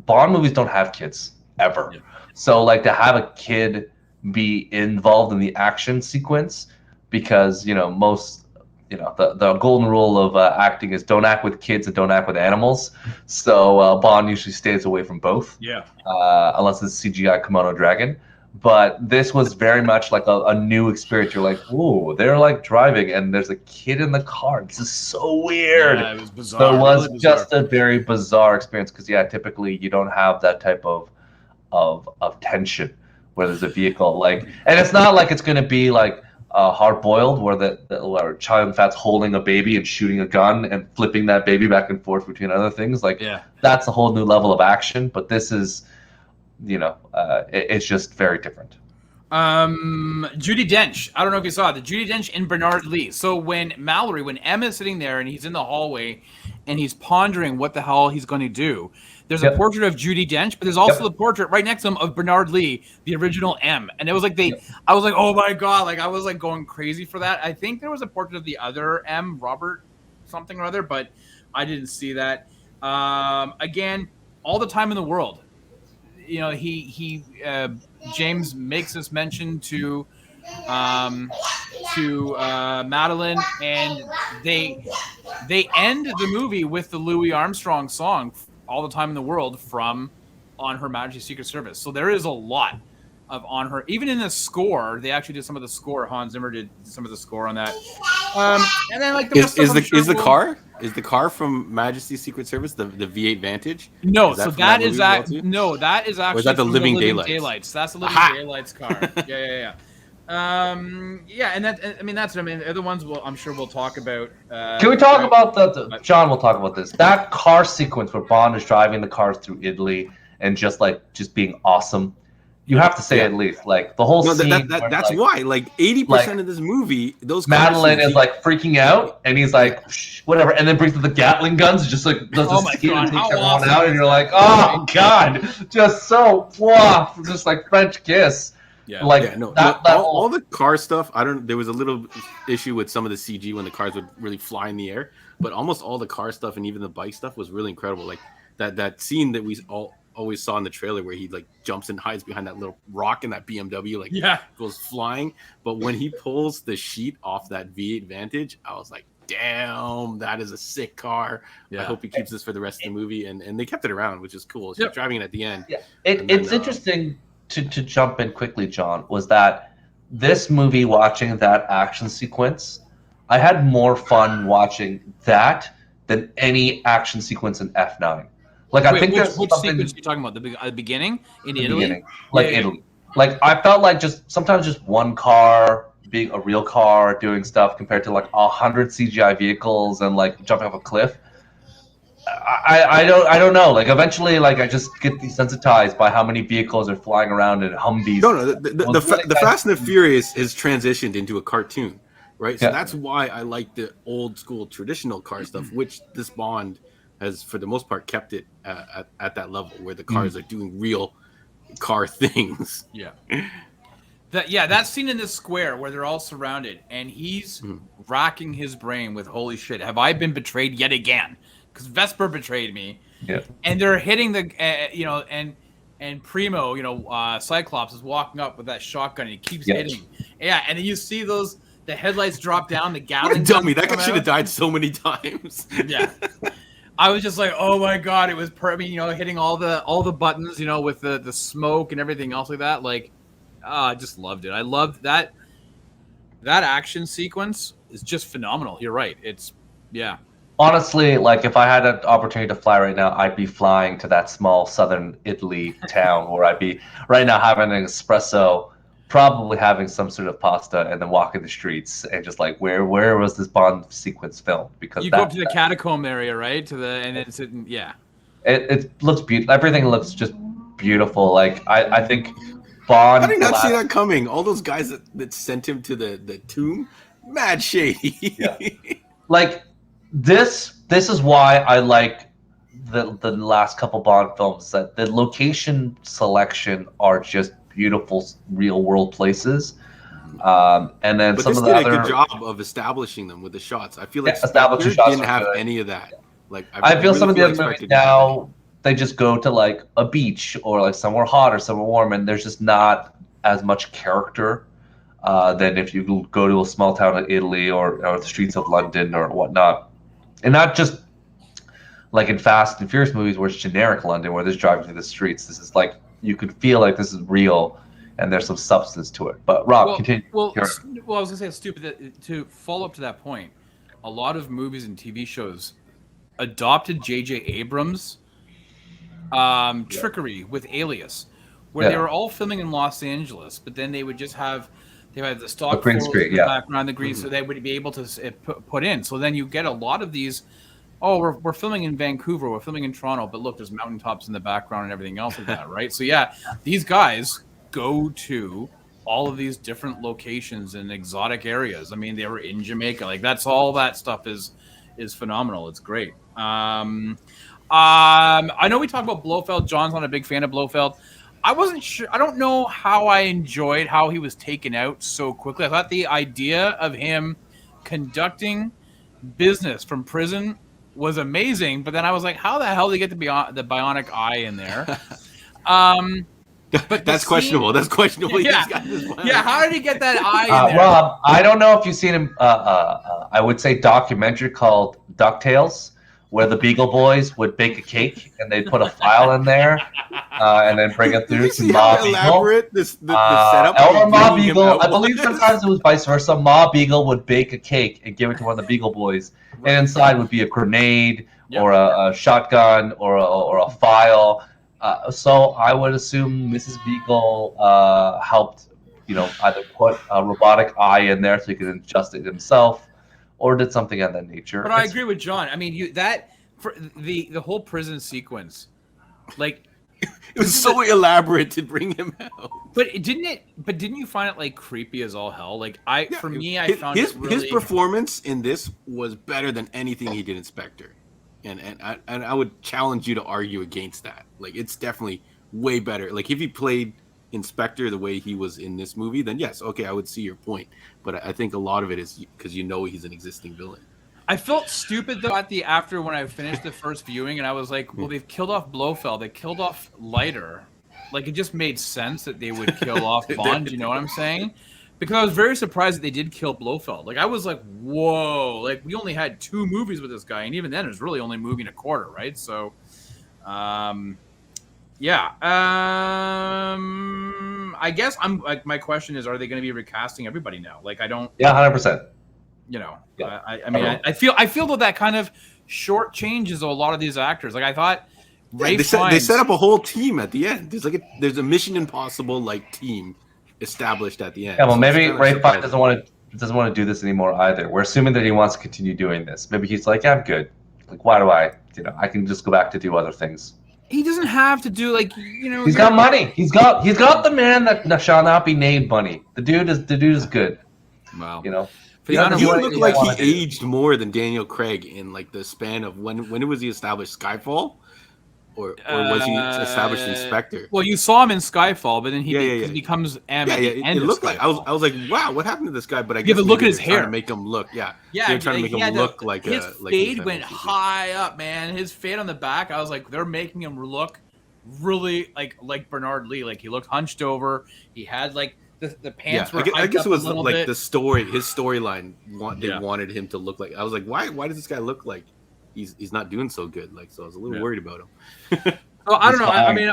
Bond movies don't have kids ever, Yeah. So like to have a kid be involved in the action sequence. Because most the golden rule of acting is don't act with kids and don't act with animals. So Bond usually stays away from both. Yeah. Unless it's CGI Komodo dragon. But this was very much like a new experience. You're like, ooh, they're like driving and there's a kid in the car. This is so weird. Yeah, it was bizarre. So it was really just a very bizarre experience because typically you don't have that type of tension where there's a vehicle and it's not like it's going to be like. Hard boiled, where Chow Fat's holding a baby and shooting a gun and flipping that baby back and forth between other things. That's a whole new level of action. But this is, it's just very different. Judi Dench. I don't know if you saw it. Judi Dench and Bernard Lee. So when M is sitting there and he's in the hallway and he's pondering what the hell he's going to do, there's a portrait of Judi Dench, but there's also the portrait right next to him of Bernard Lee, the original M. And it was like I was like, oh my God, like I was like going crazy for that. I think there was a portrait of the other M, Robert something or other, but I didn't see that. Again, all the time in the world. James makes this mention to Madeline, and they end the movie with the Louis Armstrong song "All the Time in the World" from On Her Majesty's Secret Service. So there is a lot of On Her. Even in the score, they actually did some of the score. Hans Zimmer did some of the score on that. And then is the car from Majesty's Secret Service the V8 Vantage? No, that is actually or is that the Living Daylights? That's the Living Daylights car. Yeah. Yeah, and the other ones I'm sure we'll talk about. Can we talk about John will talk about this. That car sequence where Bond is driving the cars through Italy and just being awesome. You have to say at least like the whole scene. That's why 80% of this movie, those Madeline is like freaking out, and he's like whatever, and then brings up the Gatling guns, just like does this skit and takes everyone out, and you're like, oh god, just so just like French kiss. Yeah, all the car stuff. There was a little issue with some of the CG when the cars would really fly in the air, but almost all the car stuff and even the bike stuff was really incredible. Like that scene that we always saw in the trailer where he like jumps and hides behind that little rock in that BMW, goes flying. But when he pulls the sheet off that V8 Vantage, I was like, damn, that is a sick car. Yeah. I hope he keeps this for the rest of the movie, and they kept it around, which is cool. So driving it at the end. Yeah, it's interesting. To jump in quickly, John, was that this movie, watching that action sequence, I had more fun watching that than any action sequence in F9. Like, I think there's which sequence are you talking about? The beginning in Italy? Beginning. Italy. Like, I felt like sometimes just one car being a real car doing stuff compared to like 100 CGI vehicles and like jumping off a cliff. I don't know. Like eventually, like I just get desensitized by how many vehicles are flying around in Humvees. No, the Fast and the Furious has transitioned into a cartoon, right? So that's why I like the old school traditional car stuff, which this Bond has, for the most part, kept it at that level where the cars are doing real car things. Yeah. That scene in the square where they're all surrounded and he's racking his brain with holy shit, have I been betrayed yet again? Because Vesper betrayed me, and they're hitting the, and Primo, Cyclops is walking up with that shotgun and he keeps hitting, and then you see the headlights drop down, the Gatling dummy that guy should have died so many times. I was just like, oh my god, it was hitting all the buttons, with the smoke and everything else like that. Like, I just loved it. I loved that action sequence is just phenomenal. You're right. It's Honestly, like if I had an opportunity to fly right now, I'd be flying to that small southern Italy town where I'd be right now having an espresso, probably having some sort of pasta, and then walking the streets and just like where was this Bond sequence filmed? Because you go up to the catacomb area, right? It looks beautiful. Everything looks just beautiful. Like I think Bond. I did not see that coming. All those guys that sent him to the tomb, mad shady. Like. This is why I like the last couple Bond films, that the location selection are just beautiful real world places, and then but some this of the did other a good job of establishing them with the shots. I feel like establishing shots didn't have any of that. Like I feel really some of the other movies now they just go to like a beach or like somewhere hot or somewhere warm, and there's just not as much character than if you go to a small town in Italy or the streets of London or whatnot. And not just like in Fast and Furious movies where it's generic London, where they're driving through the streets. This is like, you could feel like this is real and there's some substance to it. But Rob, continue. Well, I was going to say it's stupid that, to follow up to that point, a lot of movies and TV shows adopted J.J. Abrams' trickery with Alias, where they were all filming in Los Angeles, but then they would just have... They had the stock green screen, in the background, the green, so they would be able to put in. So then you get a lot of these. Oh, we're filming in Vancouver, we're filming in Toronto, but look, there's mountaintops in the background and everything else like that, right? So these guys go to all of these different locations and exotic areas. I mean, they were in Jamaica, like all that stuff is phenomenal. It's great. I know we talked about Blofeld. John's not a big fan of Blofeld. I wasn't sure. I don't know how I enjoyed how he was taken out so quickly. I thought the idea of him conducting business from prison was amazing, but then I was like, how the hell did they get the bionic eye in there? But that's questionable. That's questionable. Yeah. How did he get that eye in there? Rob, I don't know if you've seen him. I would say documentary called DuckTales, where the Beagle Boys would bake a cake and they'd put a file in there and then bring it through to Ma Beagle. Elaborate the setup. Or Ma Beagle. I believe sometimes it was vice versa. Ma Beagle would bake a cake and give it to one of the Beagle Boys, and inside would be a grenade or a shotgun or a file. So I would assume Mrs. Beagle helped, either put a robotic eye in there so he could adjust it himself, or did something of that nature. But I agree with John. I mean, for the whole prison sequence, like it was so elaborate to bring him out. But didn't you find it like creepy as all hell? Like I found his performance in this was better than anything he did in Spectre, and I would challenge you to argue against that. Like it's definitely way better. Like if he played in Spectre the way he was in this movie, then yes, okay, I would see your point. But I think a lot of it is because he's an existing villain. I felt stupid though after when I finished the first viewing, and I was like, well, they've killed off Blofeld, they killed off Leiter. Like it just made sense that they would kill off Bond. You know what I'm saying? Because I was very surprised that they did kill Blofeld. Like I was like, whoa! Like we only had 2 movies with this guy, and even then, it was really only a movie and a quarter, right? So, yeah. I guess I'm like my question is, are they going to be recasting everybody now? Like I don't. Yeah, 100%. Yeah. I mean, I feel that kind of short changes a lot of these actors. Like I thought, they set up a whole team at the end. There's a Mission Impossible like team established at the end. Yeah, well, maybe Ray Fiennes doesn't want to do this anymore either. We're assuming that he wants to continue doing this. Maybe he's like, yeah, I'm good. Like, why do I can just go back to do other things. He doesn't have to do He's got money. He's got the man that shall not be named money. The dude is good. Wow. He looked like he aged more than Daniel Craig in like the span of when was he established? Skyfall, or was he established in Spectre? Well, you saw him in Skyfall, but then he becomes M. It looked like I was like, wow, what happened to this guy? But I guess look at his hair. To make him look, they're trying to make him look like his fade went high up, man. His fade on the back, I was like, they're making him look really like Bernard Lee. Like he looked hunched over. He had like. The pants were. I guess it was like bit. His storyline. They wanted him to look like. I was like, why does this guy look like he's not doing so good? Like, so I was a little worried about him. Well, I don't know. I mean,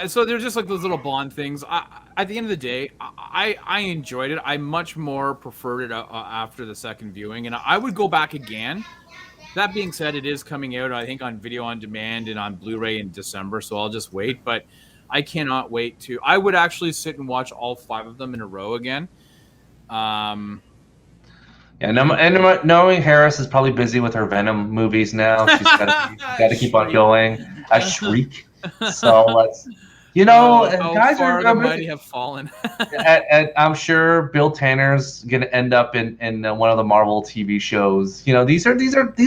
so there's just like those little Bond things. At the end of the day, I enjoyed it. I much more preferred it after the second viewing, and I would go back again. That being said, it is coming out, I think, on video on demand and on Blu-ray in December, so I'll just wait. But I cannot wait to. I would actually sit and watch all 5 of them in a row again. And knowing Harris is probably busy with her Venom movies now. She's got to keep on going. A Shriek. So let's, guys are mighty have fallen. and I'm sure Bill Tanner's gonna end up in one of the Marvel TV shows. These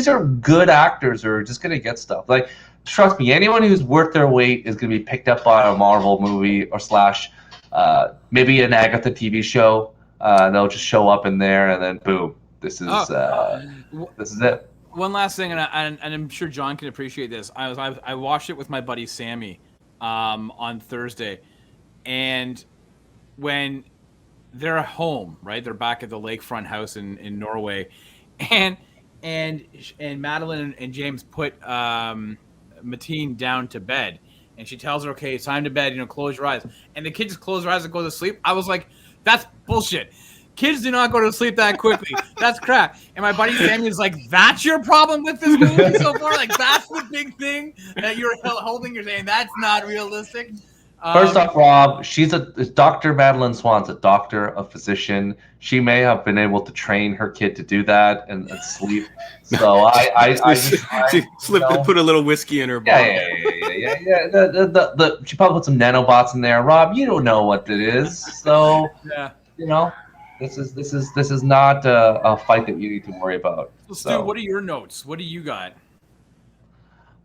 are good actors who are just gonna get stuff. Like, trust me, anyone who's worth their weight is gonna be picked up by a Marvel movie or / maybe an Agatha TV show. They'll just show up in there, and then boom, this is it. One last thing, and I'm sure John can appreciate this. I watched it with my buddy Sammy on Thursday, and when they're at home, right? They're back at the lakefront house in Norway, and Madeline and James put Mateen down to bed, and she tells her, "Okay, it's time to bed. Close your eyes." And the kid just close their eyes and go to sleep. I was like, "That's bullshit. Kids do not go to sleep that quickly. That's crap." And my buddy Sammy is like, "That's your problem with this movie so far? Like, that's the big thing that you're holding. You're saying that's not realistic." First off, Rob, she's Dr. Madeline Swan's a doctor, a physician. She may have been able to train her kid to do that and sleep. So put a little whiskey in her bottle. Yeah. She probably put some nanobots in there. Rob, you don't know what it is. So this is not a fight that you need to worry about. So, Stu, what are your notes? What do you got?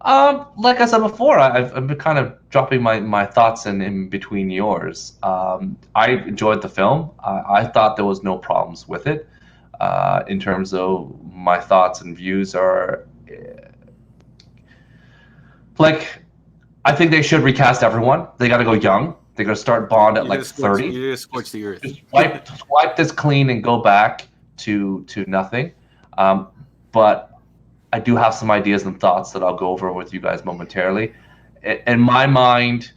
Like I said before, I've been kind of dropping my thoughts in between yours. I enjoyed the film. I thought there was no problems with it. In terms of my thoughts and views are, I think they should recast everyone. They got to go young. They got to start Bond at 30. You just scorch the earth. Just wipe this clean and go back to nothing. But I do have some ideas and thoughts that I'll go over with you guys momentarily. In my mind,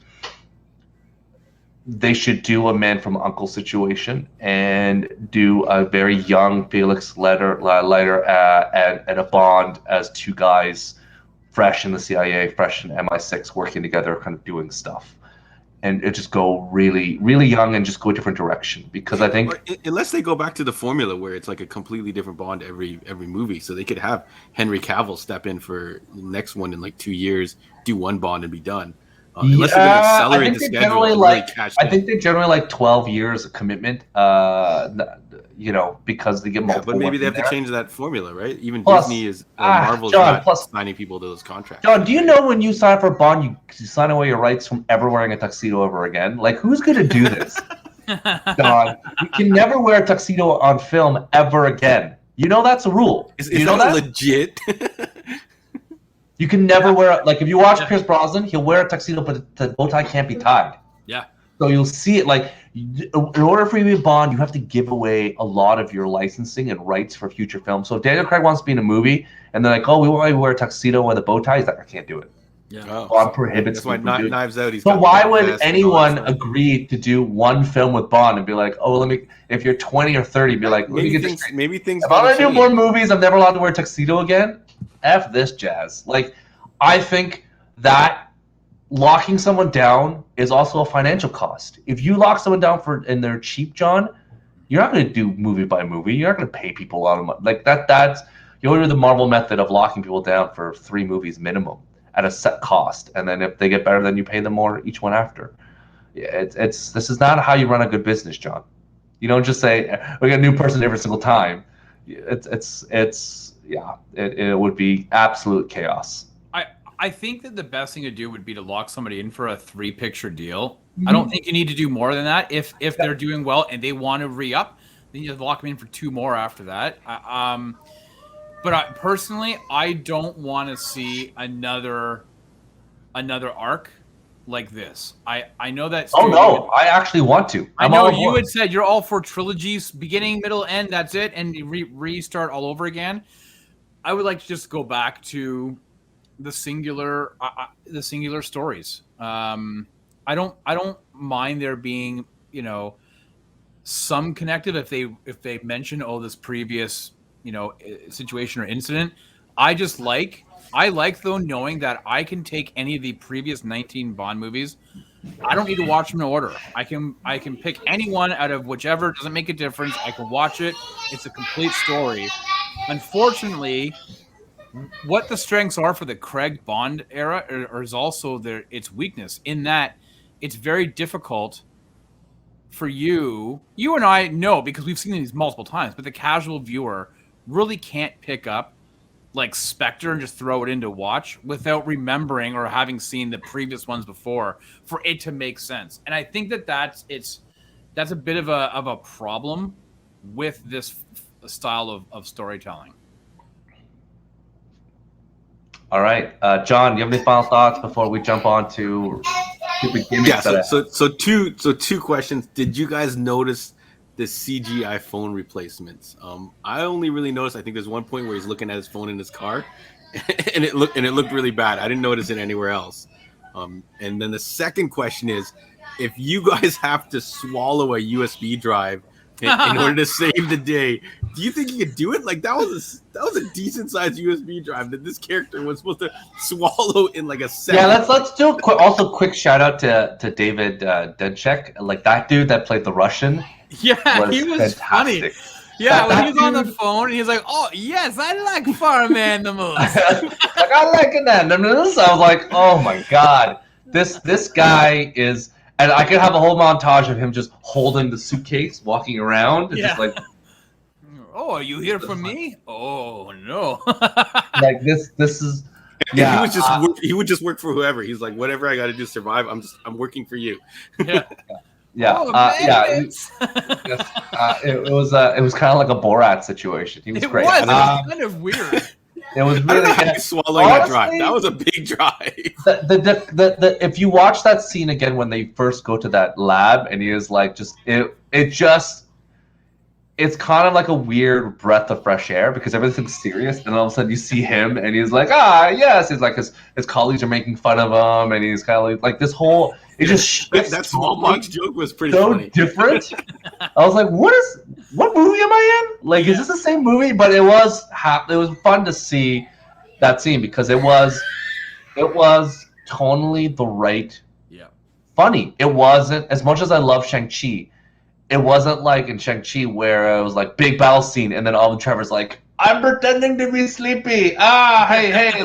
they should do a Man from U.N.C.L.E. situation and do a very young Felix Leiter and a Bond as 2 guys fresh in the CIA, fresh in MI6, working together, kind of doing stuff. and it just go really, really young and just go a different direction. Because I think unless they go back to the formula where it's like a completely different Bond every movie, so they could have Henry Cavill step in for the next one in like 2 years, do one Bond and be done. Unless they're going to accelerate the schedule. I think they're generally like 12 years of commitment. Because they get multiple. But maybe they have to change that formula, right? Even Disney is Marvel's not signing people to those contracts. John, do you know when you sign for Bond, you sign away your rights from ever wearing a tuxedo ever again? Like, who's going to do this? John, you can never wear a tuxedo on film ever again. You know that's a rule. Is you know that legit? You can never wear like if you watch Pierce Brosnan, he'll wear a tuxedo, but the bow tie can't be tied. Yeah. So you'll see it like in order for you to be Bond, you have to give away a lot of your licensing and rights for future films. So if Daniel Craig wants to be in a movie and they're like, oh, we want you to wear a tuxedo with a bow tie, he's like, I can't do it. Yeah. Bond prohibits me. That's why Knives Out. So why would anyone agree to do one film with Bond and be like, oh, if you're 20 or 30, be like, maybe things. If I'm gonna do more movies, I'm never allowed to wear a tuxedo again. F this jazz. Like, I think that locking someone down is also a financial cost. If you lock someone down and they're cheap, John, you're not going to do movie by movie. You're not going to pay people a lot of money. Like that's you'll do the Marvel method of locking people down for 3 movies minimum at a set cost, and then if they get better, then you pay them more each one after. Yeah, this is not how you run a good business, John. You don't just say we get a new person every single time. It would be absolute chaos. I think that the best thing to do would be to lock somebody in for a 3-picture deal. Mm-hmm. I don't think you need to do more than that. If they're doing well and they want to re-up, then you just lock them in for 2 more after that. But personally, I don't want to see another arc like this. I know that. Oh no, I actually want to. I know you had said you're all for trilogies, beginning, middle, end. That's it, and restart all over again. I would like to just go back to the singular stories. I don't mind there being some connective if they mention this previous situation or incident. I like though knowing that I can take any of the previous 19 Bond movies. I don't need to watch them in order. I can pick any one out of whichever. It doesn't make a difference. I can watch it. It's a complete story. Unfortunately, what the strengths are for the Craig Bond era is also its weakness in that it's very difficult for you and I know because we've seen these multiple times, but the casual viewer really can't pick up like Spectre and just throw it in to watch without remembering or having seen the previous ones before for it to make sense. And I think that's a bit of a problem with this style of storytelling. All right, John, do you have any final thoughts before we jump on to stupid gimmicks? Yeah, so two questions. Did you guys notice the CGI phone replacements? I only really noticed. I think there's one point where he's looking at his phone in his car, and it looked really bad. I didn't notice it anywhere else. And then the second question is, if you guys have to swallow a USB drive in order to save the day, do you think you could do it? Like that was a decent sized USB drive that this character was supposed to swallow in like a second. Yeah, let's do a quick shout out to David Denchek, like that dude that played the Russian. Yeah, he was fantastic. Funny. Yeah, when he was on the phone, and he's like, "Oh yes, I like Farm Animals." Like I like animals. I was like, "Oh my god, this guy is." And I could have a whole montage of him just holding the suitcase, walking around, and just like, "Oh, are you here for me? Oh no!" Like this is. Yeah, he would just work for whoever. He's like, whatever I got to do to survive, I'm working for you. Yeah. Yeah, it was kind of like a Borat situation. He was great. It was kind of weird. It was really swallowing that drive. That was a big drive. If you watch that scene again when they first go to that lab and he is like it's kind of like a weird breath of fresh air because everything's serious, and all of a sudden you see him and he's like, yes, he's like his colleagues are making fun of him, and he's kind of like this whole. It just that smallpox joke was pretty so funny. Different. I was like, what movie am I in? Like, is this the same movie? But it was fun to see that scene because it was tonally the right funny. It wasn't, as much as I love Shang-Chi, it wasn't like in Shang-Chi where it was like big battle scene and then all of Trevor's like, I'm pretending to be sleepy. Hey,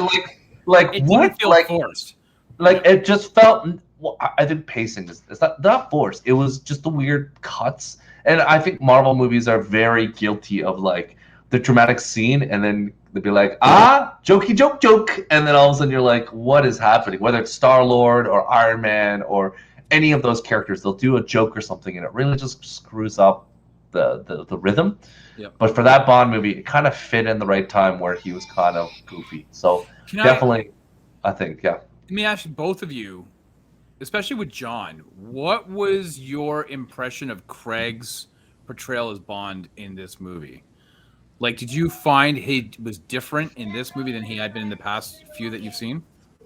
like It what? didn't feel forced. Like it just felt. Well, I think pacing is it's not forced. It was just the weird cuts, and I think Marvel movies are very guilty of like the dramatic scene, and then they'd be like, jokey joke, and then all of a sudden you're like, what is happening? Whether it's Star-Lord or Iron Man or any of those characters, they'll do a joke or something, and it really just screws up the rhythm. Yep. But for that Bond movie, it kind of fit in the right time where he was kind of goofy. So definitely, I think, yeah. Let me ask both of you, especially with John, what was your impression of Craig's portrayal as Bond in this movie? Like, did you find he was different in this movie than he had been in the past few that you've seen?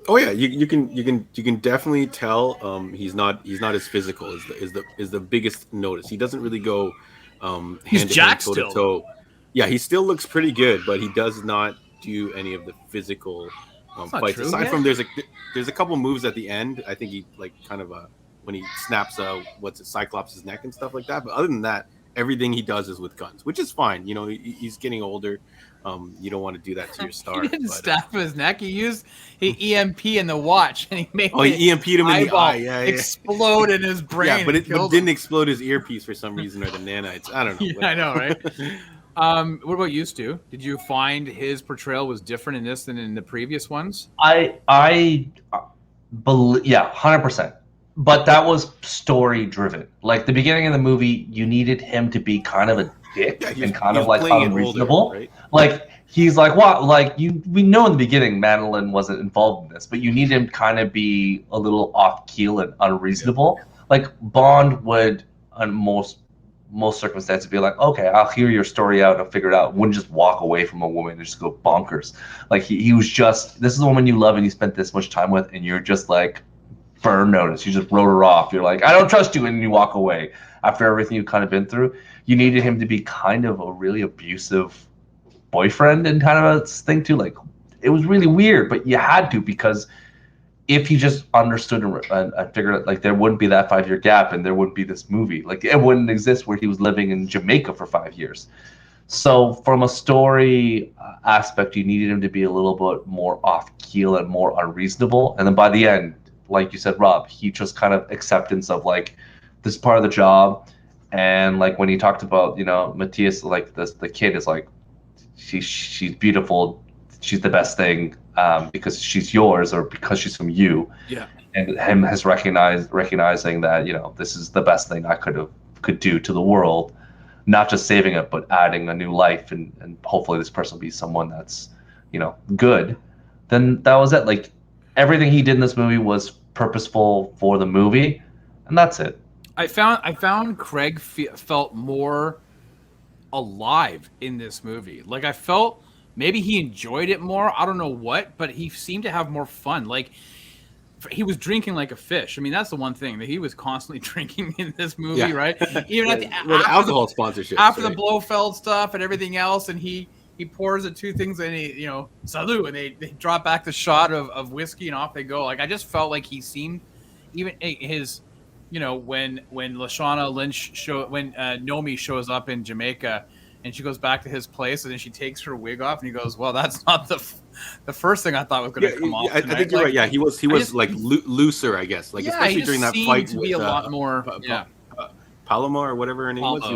Oh yeah, you can definitely tell he's not as physical is the biggest notice. He doesn't really go He's hand to hand, jacked toe to still. toe. Yeah, he still looks pretty good, but he does not do any of the physical fights. True, Aside yeah. from there's a couple moves at the end. I think he like kind of when he snaps Cyclops' neck and stuff like that. But other than that, everything he does is with guns, which is fine. You know, he's getting older. You don't want to do that to your star. He didn't stab his neck. He EMP in the watch, and he made he EMP'd him in the eye. Yeah. Explode in his brain. Yeah, but it didn't explode his earpiece for some reason, or the nanites. I don't know. Yeah, I know, right? What about you, Stu? Did you find his portrayal was different in this than in the previous ones? I believe, yeah, 100%. But that was story driven. Like the beginning of the movie, you needed him to be kind of a dick and kind of like unreasonable. Older, right? Like he's like, what? Like we know in the beginning, Madeline wasn't involved in this, but you need him kind of be a little off keel and unreasonable. Yeah. Like Bond would, on most circumstances, be like, okay, I'll hear your story out and figure it out. Wouldn't just walk away from a woman and just go bonkers. Like he was just, this is the woman you love and you spent this much time with, and you're just like, burn notice. You just wrote her off. You're like, I don't trust you, and you walk away after everything you've kind of been through. You needed him to be kind of a really abusive boyfriend and kind of a thing too. Like it was really weird, but you had to, because if he just understood and figured out, like there wouldn't be that 5-year gap and there wouldn't be this movie. Like it wouldn't exist where he was living in Jamaica for 5 years. So from a story aspect, you needed him to be a little bit more off keel and more unreasonable. And then by the end, like you said, Rob, he just kind of acceptance of like this is part of the job. And like when he talked about, you know, Matthias, like the kid is like, she's beautiful, she's the best thing because she's yours or because she's from you. Yeah. And him has recognizing that, you know, this is the best thing I could do to the world, not just saving it, but adding a new life, and hopefully this person will be someone that's, you know, good. Then that was it. Like everything he did in this movie was purposeful for the movie, and that's it. I found Craig felt more alive in this movie. Like I felt maybe he enjoyed it more. I don't know what, but he seemed to have more fun. Like he was drinking like a fish. I mean, that's the one thing that he was constantly drinking in this movie, right? Even at the alcohol sponsorship after the Blofeld stuff and everything else, and he pours the two things and he, you know, salute, and they drop back the shot of whiskey and off they go. Like I just felt like he seemed, even his, you know, when Lashana Lynch Nomi shows up in Jamaica and she goes back to his place and then she takes her wig off and he goes, well, that's not the first thing I thought was going to come off. I think you're right. Yeah, he was looser, I guess. Like especially during that fight to be a lot more. Paloma or whatever her name was. He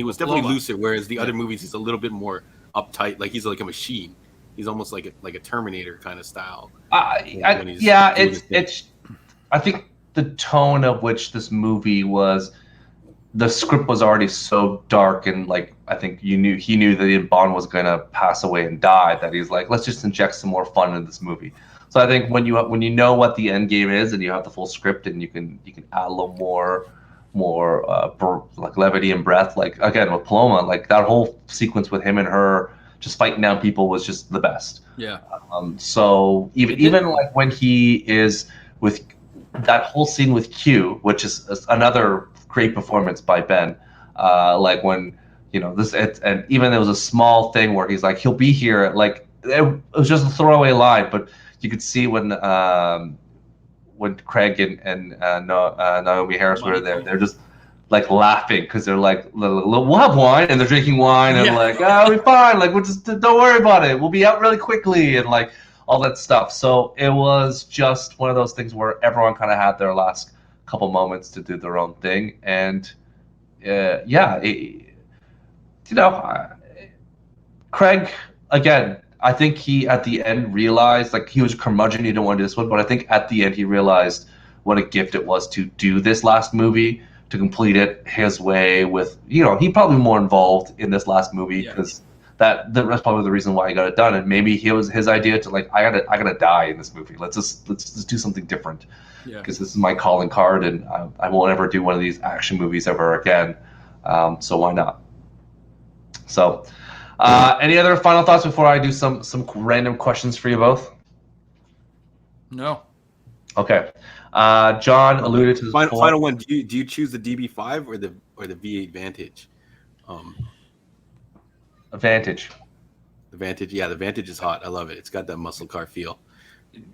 was definitely looser. Whereas the other movies, he's a little bit more uptight. Like he's like a machine. He's almost like a Terminator kind of style. It's. I think the tone of which this movie was, the script was already so dark, and like I think he knew that Bond was gonna pass away and die, that he's like, let's just inject some more fun in this movie. So I think when you know what the end game is and you have the full script and you can add a little more like levity and breath, like again with Paloma, like that whole sequence with him and her just fighting down people was just the best. Yeah. So even like when he is with that whole scene with Q, which is another great performance by Ben, like when, you know, and even there was a small thing where he's like, he'll be here, like it was just a throwaway line, but you could see when when Craig and Naomi Harris were there, they're just like laughing because they're like, we'll have wine, and they're drinking wine, and like, oh, we'll be fine, like we'll just don't worry about it, we'll be out really quickly, and like all that stuff. So it was just one of those things where everyone kind of had their last couple moments to do their own thing, and Craig, again, I think he at the end realized, like, he was curmudgeon, he didn't want to do this one, but I think at the end he realized what a gift it was to do this last movie, to complete it his way with, he probably more involved in this last movie because that's probably the reason why he got it done. And maybe it was his idea to like, I gotta die in this movie. Let's just do something different because this is my calling card, and I won't ever do one of these action movies ever again. So why not? So, any other final thoughts before I do some random questions for you both? No. Okay. John alluded to the final one. Do you choose the DB5 or the V8 Vantage? A Vantage. The Vantage, the Vantage is hot. I love it. It's got that muscle car feel.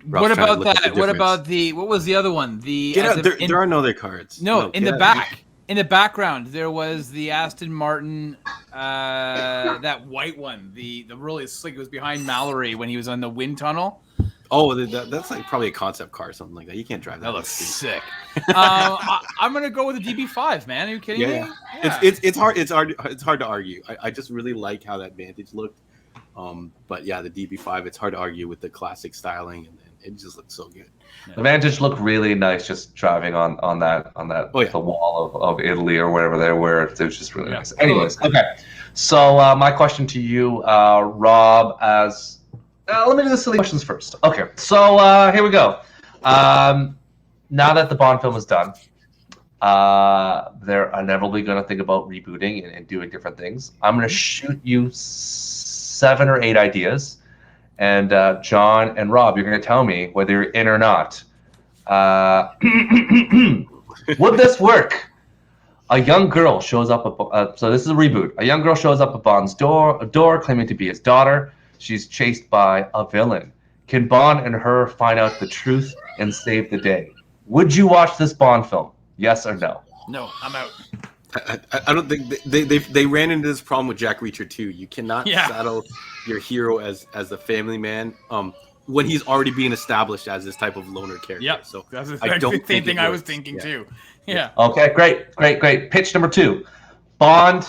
What about that? What about what was the other one? There are no other cards. No, in the back. In the background, there was the Aston Martin, that white one, the really slick. It was behind Mallory when he was on the wind tunnel. Oh, that's like probably a concept car or something like that. You can't drive that. That looks sick. I'm gonna go with the DB5, man. Are you kidding me? Yeah. It's hard to argue. I just really like how that Vantage looked. But yeah, the DB5, it's hard to argue with the classic styling, and it just looks so good. Yeah. The Vantage looked really nice just driving on that the wall of Italy or wherever they were. It was just really nice. Anyways, okay. So my question to you, Rob, let me do the silly questions first. Okay, so here we go. Now that the Bond film is done, they're inevitably going to think about rebooting and doing different things. I'm going to shoot you 7 or 8 ideas, and John and Rob, you're going to tell me whether you're in or not. Would this work? A young girl shows up. So this is a reboot. A young girl shows up at Bond's door claiming to be his daughter. She's chased by a villain. Can Bond and her find out the truth and save the day? Would you watch this Bond film? Yes or no? No, I'm out. I don't think they ran into this problem with Jack Reacher too. You cannot saddle your hero as the family man when he's already being established as this type of loner character. Yep. So that's the same thing I was thinking too. Yeah. Okay, great. Pitch number 2. Bond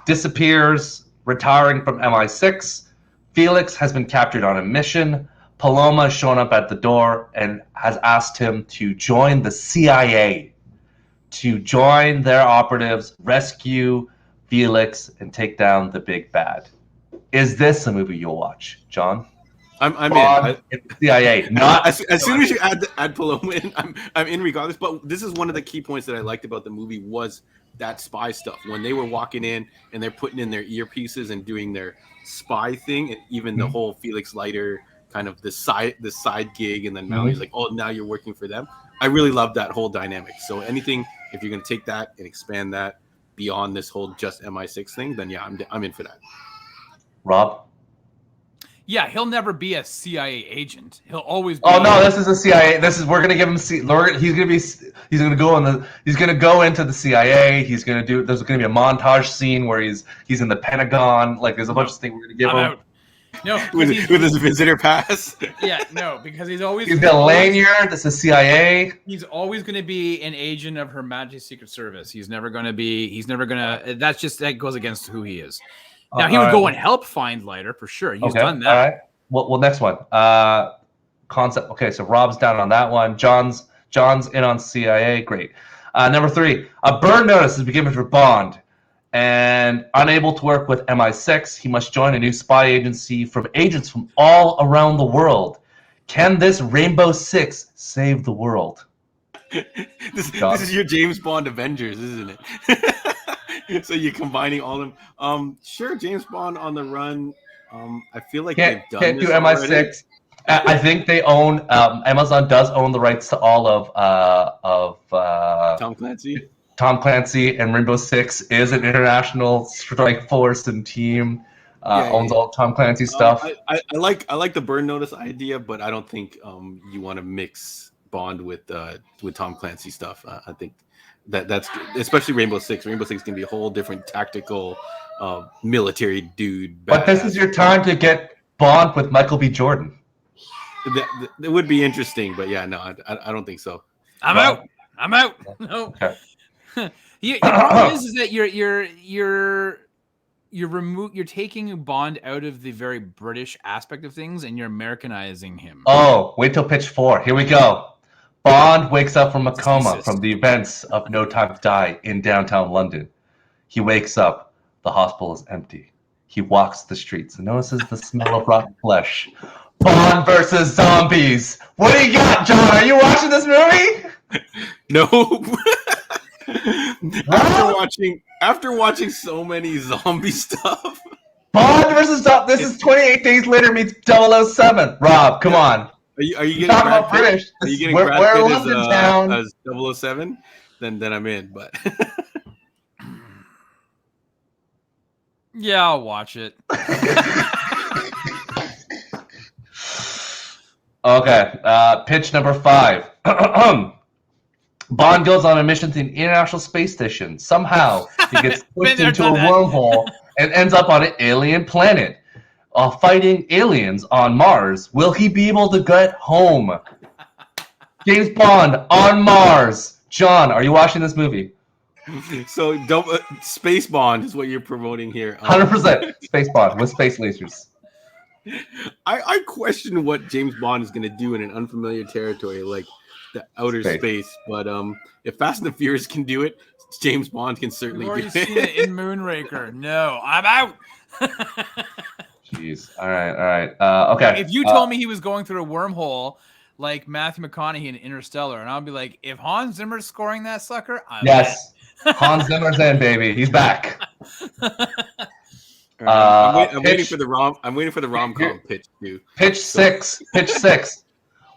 disappears, retiring from MI6. Felix has been captured on a mission. Paloma has shown up at the door and has asked him to join the CIA, to join their operatives, rescue Felix, and take down the big bad. Is this a movie you'll watch, John? I'm in. CIA, not as soon as you add Paloma in, I'm in regardless. But this is one of the key points that I liked about the movie was that spy stuff. When they were walking in and they're putting in their earpieces and doing their spy thing, and even the whole Felix Leiter kind of the side gig, and then Mallory's like, oh, now you're working for them. I really love that whole dynamic. So anything, if you're going to take that and expand that beyond this whole just MI6 thing, then yeah, I'm in for that. Rob? Yeah, he'll never be a CIA agent. He'll always be. Oh no, this is a CIA. We're gonna give him. He's gonna go into the CIA. There's gonna be a montage scene where he's in the Pentagon. Like there's a bunch of things we're gonna give him. Out. No, with his visitor pass. Yeah, no, because he's got a lanyard. That's the CIA. He's always going to be an agent of Her Majesty's Secret Service. He's never going to. That goes against who he is. Now he would go and help find Leiter for sure. He's done that. All right. Well, next one. Concept. Okay, so Rob's down on that one. John's in on CIA. Great. Number 3. A burn notice is given for Bond. And unable to work with MI6, he must join a new spy agency from agents from all around the world. Can this Rainbow Six save the world? This is your James Bond Avengers, isn't it? So you're combining all of them. Sure, James Bond on the run. I feel like can't do MI6. Already. I think they own. Amazon does own the rights to all of Tom Clancy. Tom Clancy and Rainbow Six is an international strike force and team. Owns all Tom Clancy stuff. I like the burn notice idea, but I don't think you want to mix Bond with Tom Clancy stuff. I think that's especially Rainbow Six. Rainbow Six can be a whole different tactical military dude. But this is your time to get Bond with Michael B. Jordan. That would be interesting, but yeah, no, I don't think so. I'm out. No. Okay. The problem is that you're taking Bond out of the very British aspect of things and you're Americanizing him. Oh, wait till pitch 4. Here we go. Bond wakes up from a coma from the events of No Time to Die in downtown London. He wakes up. The hospital is empty. He walks the streets and notices the smell of rotten flesh. Bond versus zombies. What do you got, John? Are you watching this movie? No. After watching so many zombie stuff. Bond versus zombies. This is 28 Days Later meets 007. Rob, come on. Are you getting Talking Brad about Pitt? British. Are you getting We're Brad Pitt London town. as 007? Then I'm in. But Yeah, I'll watch it. Okay, pitch number 5. Bond goes on a mission to the International Space Station. Somehow, he gets pushed into a wormhole and ends up on an alien planet. Fighting aliens on Mars. Will he be able to get home? James Bond on Mars. John, are you watching this movie? So, Space Bond is what you're promoting here. 100% Space Bond with space lasers. I question what James Bond is going to do in an unfamiliar territory like the outer space. But if Fast and the Furious can do it, James Bond can certainly do it. You've already seen it in Moonraker. No, I'm out. Jeez. All right. Okay. If you told me he was going through a wormhole like Matthew McConaughey in Interstellar, and I'll be like, if Hans Zimmer's scoring that sucker, I'm yes. Hans Zimmer's in, baby. He's back. I'm waiting for the rom-com pitch too. Pitch 6.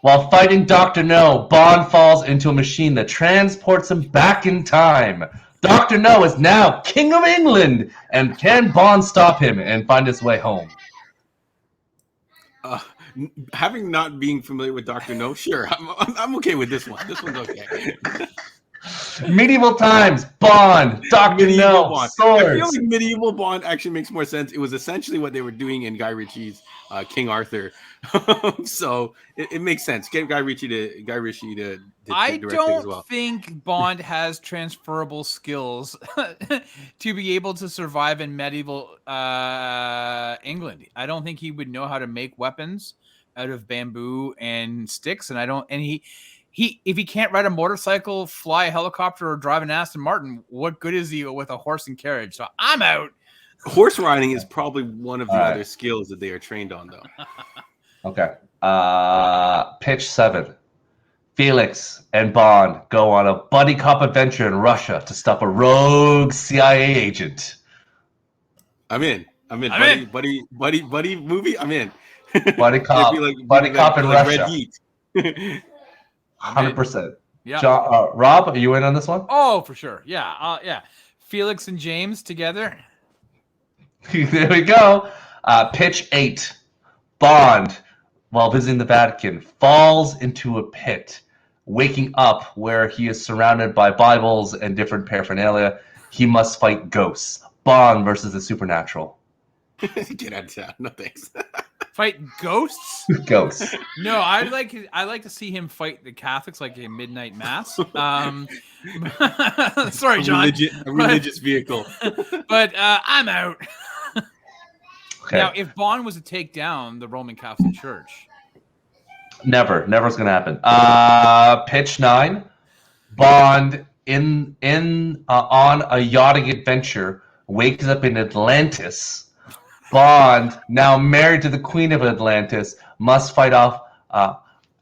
While fighting Dr. No, Bond falls into a machine that transports him back in time. Dr. No is now King of England, and can Bond stop him and find his way home? Having not being familiar with Dr. No, sure, I'm okay with this one. This one's okay. Medieval times, Bond, Dr. No, Bond. swords. I feel like medieval Bond actually makes more sense. It was essentially what they were doing in Guy Ritchie's King Arthur. So it makes sense. Get Guy Ritchie to direct it as well. think Bond has transferable skills to be able to survive in medieval England. I don't think he would know how to make weapons out of bamboo and sticks, and he if he can't ride a motorcycle, fly a helicopter, or drive an Aston Martin, what good is he with a horse and carriage? So I'm out. Horse riding is probably one of the other skills that they are trained on, though. Okay. Pitch 7. Felix and Bond go on a buddy cop adventure in Russia to stop a rogue CIA agent. I'm in. Buddy movie. I'm in. Buddy cop. Cop in Russia. Red Heat. 100%. Yeah. Rob, are you in on this one? Oh, for sure. Yeah. Yeah. Felix and James together. There we go. Pitch 8. Bond, while visiting the Vatican, falls into a pit, waking up where he is surrounded by Bibles and different paraphernalia. He must fight ghosts. Bond versus the supernatural. Get out of town. No thanks. Fight ghosts? Ghosts. No, I'd like to see him fight the Catholics like a midnight mass. Sorry, John. A religious vehicle. But I'm out. Okay. Now, if Bond was to take down the Roman Catholic Church, never's gonna happen. Pitch 9. Bond on a yachting adventure wakes up in Atlantis. Bond, now married to the Queen of Atlantis, must fight off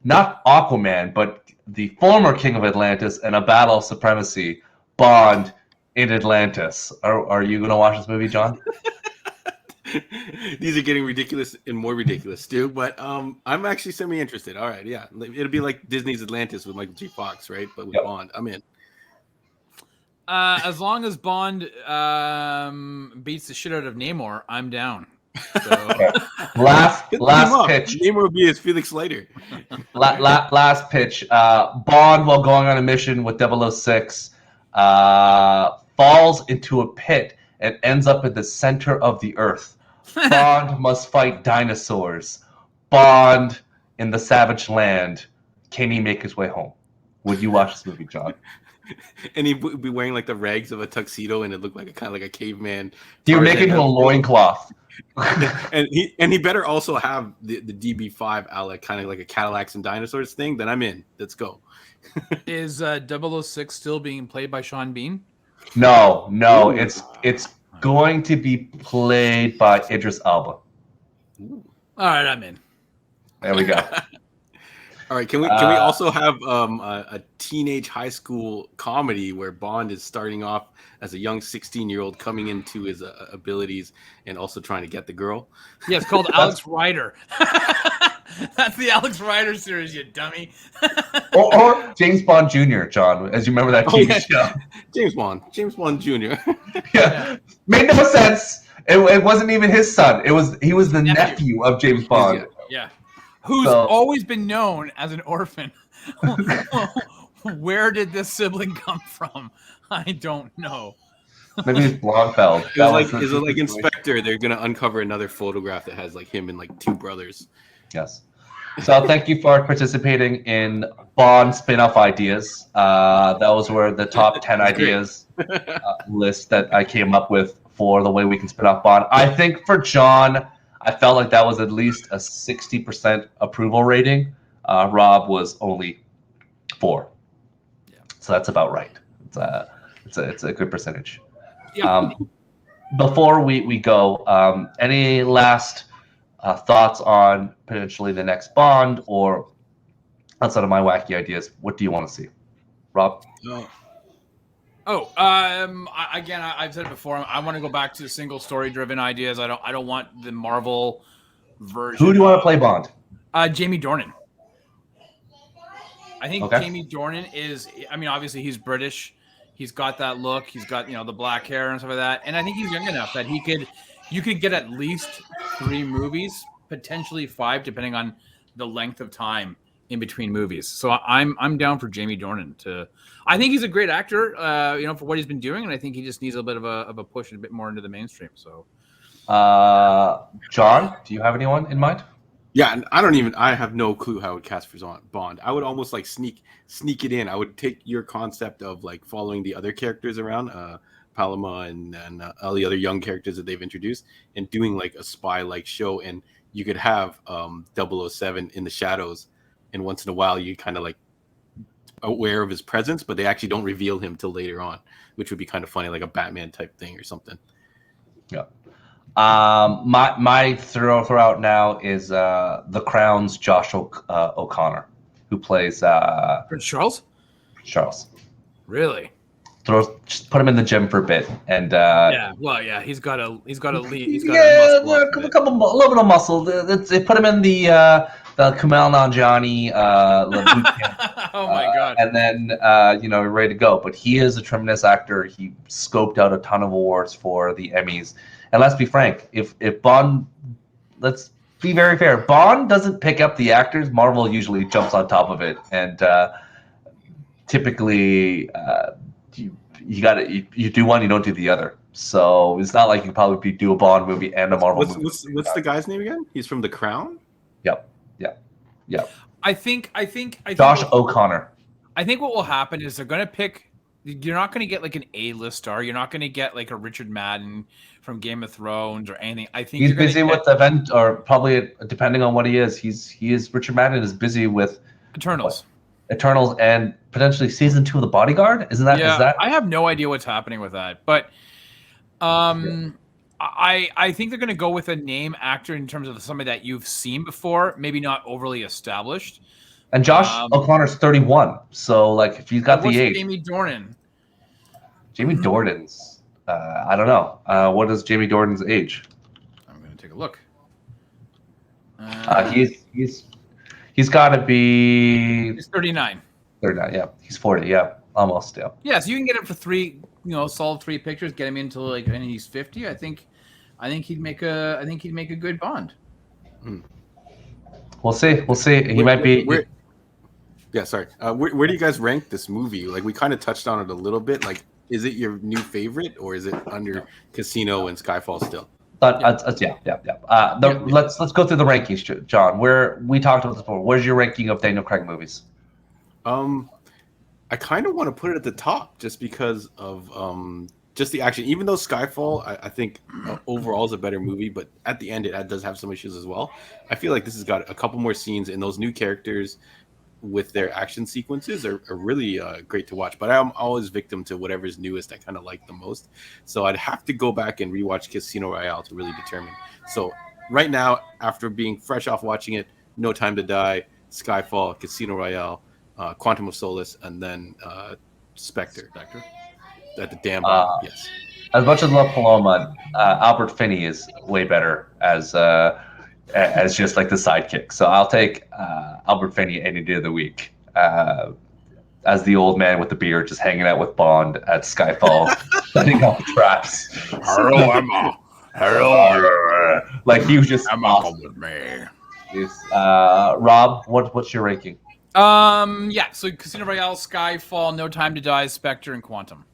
not Aquaman, but the former King of Atlantis in a battle of supremacy. Bond in Atlantis. Are you gonna watch this movie, John? These are getting ridiculous and more ridiculous, too. But I'm actually semi-interested. All right, yeah. It'll be like Disney's Atlantis with Michael J. Fox, right? But with Bond, I'm in. As long as Bond beats the shit out of Namor, I'm down. So. Last pitch. Name will be as Felix Leiter. Last pitch. Bond, while going on a mission with 006, falls into a pit and ends up at the center of the earth. Bond must fight dinosaurs. Bond in the savage land. Can he make his way home? Would you watch this movie, John? And he'd be wearing like the rags of a tuxedo, and it looked like a kind of like a caveman. He would make it into a loincloth. and he better also have the DB5 Alec, kind of like a Cadillacs and Dinosaurs thing. Then I'm in. Let's go. Is 006 still being played by Sean Bean? No, Ooh. it's going to be played by Idris Elba. Ooh. All right, I'm in. There we go. All right, can we also have a teenage high school comedy where Bond is starting off as a young 16-year-old coming into his abilities and also trying to get the girl? Yeah, it's called Alex Rider. That's the Alex Rider series, you dummy. or James Bond Jr., John, as you remember that TV show. James Bond Jr. Yeah, made no sense. It wasn't even his son. He was the nephew of James Bond. Yeah. Who's always been known as an orphan. Where did this sibling come from? I don't know. Maybe it's Blofeld. Is it like Inspector? They're gonna uncover another photograph that has like him and like two brothers. Yes. So thank you for participating in Bond spin-off ideas. Those were the top 10 ideas list that I came up with for the way we can spin off Bond. I think for John, I felt like that was at least a 60% approval rating. Rob was only 4. Yeah. So that's about right. It's a good percentage. Yeah. Before we go, any last thoughts on potentially the next Bond, or outside of my wacky ideas, what do you want to see? Rob? I've said it before. I want to go back to single story-driven ideas. I don't want the Marvel version. Who do you want to play Bond? Jamie Dornan. I think Okay. Jamie Dornan is. I mean, obviously he's British. He's got that look. He's got the black hair and stuff like that. And I think he's young enough that you could get at least 3 movies, potentially 5, depending on the length of time in between movies. So I'm down for Jamie Dornan to. I think he's a great actor, for what he's been doing, and I think he just needs a bit of a push a bit more into the mainstream. So, John, do you have anyone in mind? Yeah, and I have no clue how I would cast for Bond. I would almost like sneak it in. I would take your concept of like following the other characters around, Paloma and all the other young characters that they've introduced, and doing like a spy-like show. And you could have 007 in the shadows, and once in a while you kind of like aware of his presence, but they actually don't reveal him till later on, which would be kind of funny, like a Batman type thing or something. Yeah. My throw out now is The Crown's Josh O'Connor, who plays Prince Charles. Charles. Really? Just put him in the gym for a bit, and he's got a lead. He's got a little bit of muscle. They put him in the Kumail Nanjiani boot camp. Oh my god! And then ready to go. But he is a tremendous actor. He scoped out a ton of awards for the Emmys. And let's be frank, if Bond, let's be very fair, Bond doesn't pick up the actors. Marvel usually jumps on top of it, and typically you do one, you don't do the other. So it's not like you probably do a Bond movie and a Marvel movie. What's the guy's name again? He's from The Crown. Yep. I think Josh O'Connor. I think what will happen is they're going to pick. You're not going to get like an A-list star. You're not going to get like a Richard Madden from Game of Thrones or anything. I think he's busy with the event, or probably depending on what he is. Richard Madden is busy with Eternals, and potentially season 2 of The Bodyguard. Isn't that? Yeah, is that? I have no idea what's happening with that, but I think they're going to go with a name actor in terms of somebody that you've seen before, maybe not overly established. And Josh O'Connor's 31, so like if you've got the age. Jamie Dornan. Jamie Dornan's, I don't know. What is Jamie Dornan's age? I'm going to take a look. He's got to be. He's 39. 39, yeah. He's 40, yeah, almost, yeah. Yeah, so you can get him for 3, solid 3 pictures. Get him into and he's 50. I think I think he'd make a good Bond. We'll see. We'll see. He might be. Yeah, sorry. Where do you guys rank this movie? Like, we kind of touched on it a little bit. Like, is it your new favorite, or is it under Casino and Skyfall still? Yeah. Let's go through the rankings, John. Where we talked about this before. Where's your ranking of Daniel Craig movies? I kind of want to put it at the top just because of just the action. Even though Skyfall, I think overall is a better movie, but at the end it does have some issues as well. I feel like this has got a couple more scenes, and those new characters with their action sequences are really great to watch. But I'm always victim to whatever's newest I kind of like the most. So I'd have to go back and rewatch Casino Royale to really determine. So right now, after being fresh off watching it, No Time to Die, Skyfall, Casino Royale, Quantum of Solace, and then Spectre. At the damn bottom, yes. As much as I love Paloma, Albert Finney is way better as just like the sidekick. So I'll take Albert Finney any day of the week as the old man with the beard just hanging out with Bond at Skyfall, setting up traps. Hello, Emma. Hello. Like he was just Emma with me. Rob, what's your ranking? So Casino Royale, Skyfall, No Time to Die, Spectre, and Quantum.